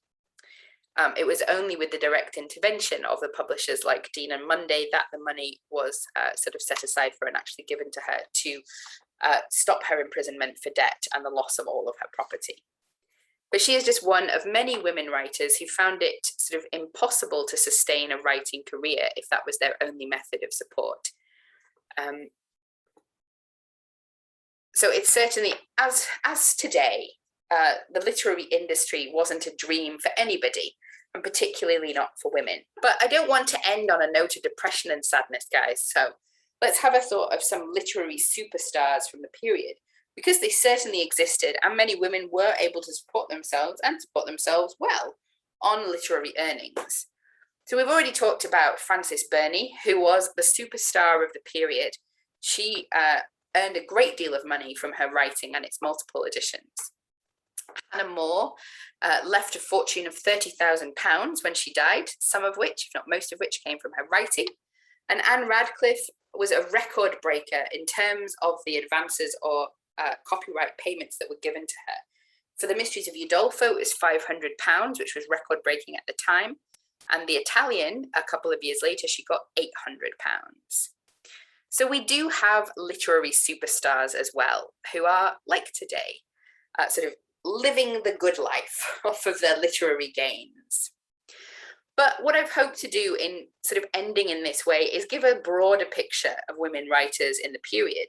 It was only with the direct intervention of the publishers like Dean and Munday that the money was sort of set aside for and actually given to her to stop her imprisonment for debt and the loss of all of her property. But she is just one of many women writers who found it sort of impossible to sustain a writing career if that was their only method of support. So it's certainly, as today, the literary industry wasn't a dream for anybody, and particularly not for women. But I don't want to end on a note of depression and sadness, guys. So let's have a thought of some literary superstars from the period, because they certainly existed, and many women were able to support themselves and support themselves well on literary earnings. So we've already talked about Frances Burney, who was the superstar of the period. She earned a great deal of money from her writing and its multiple editions. Hannah More left a fortune of £30,000 when she died, some of which, if not most of which, came from her writing. And Anne Radcliffe was a record breaker in terms of the advances or copyright payments that were given to her. For The Mysteries of Udolpho, it was £500, which was record breaking at the time. And The Italian, a couple of years later, she got £800. So we do have literary superstars as well, who are, like today, sort of living the good life off of their literary gains. But what I've hoped to do in sort of ending in this way is give a broader picture of women writers in the period.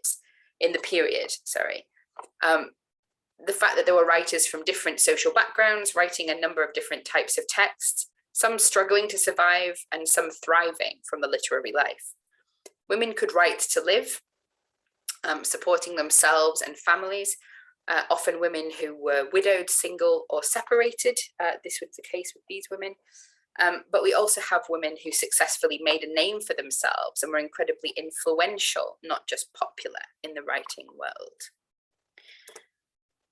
The fact that there were writers from different social backgrounds writing a number of different types of texts, some struggling to survive and some thriving from the literary life. Women could write to live, supporting themselves and families, often women who were widowed, single, or separated. This was the case with these women. But we also have women who successfully made a name for themselves and were incredibly influential, not just popular, in the writing world.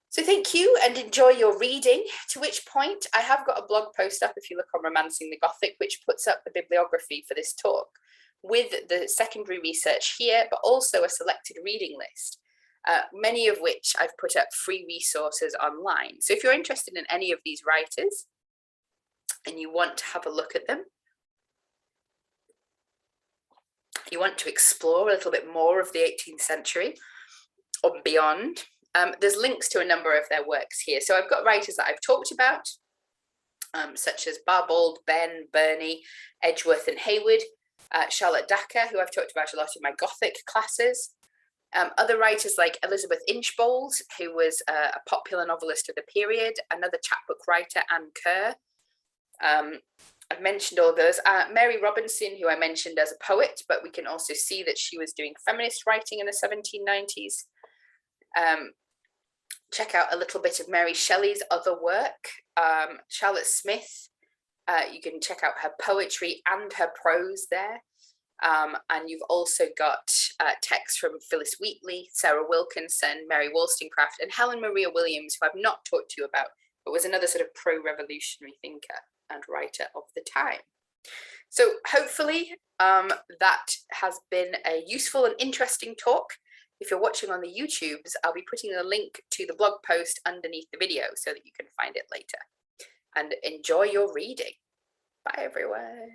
So thank you and enjoy your reading, to which point I have got a blog post up if you look on Romancing the Gothic, which puts up the bibliography for this talk with the secondary research here, but also a selected reading list, many of which I've put up free resources online. So if you're interested in any of these writers and you want to have a look at them, you want to explore a little bit more of the 18th century or beyond, there's links to a number of their works here. So I've got writers that I've talked about, such as Barbauld, Benn, Burney, Edgeworth and Hayward, Charlotte Dacre, who I've talked about a lot in my Gothic classes. Other writers like Elizabeth Inchbold, who was a popular novelist of the period, another chapbook writer, Anne Kerr. I've mentioned all those. Mary Robinson, who I mentioned as a poet, but we can also see that she was doing feminist writing in the 1790s. Check out a little bit of Mary Shelley's other work. Charlotte Smith, you can check out her poetry and her prose there. And you've also got texts from Phyllis Wheatley, Sarah Wilkinson, Mary Wollstonecraft, and Helen Maria Williams, who I've not talked to you about, but was another sort of pro-revolutionary thinker and writer of the time. So hopefully that has been a useful and interesting talk. If you're watching on the YouTubes, I'll be putting a link to the blog post underneath the video so that you can find it later. And enjoy your reading. Bye, everyone.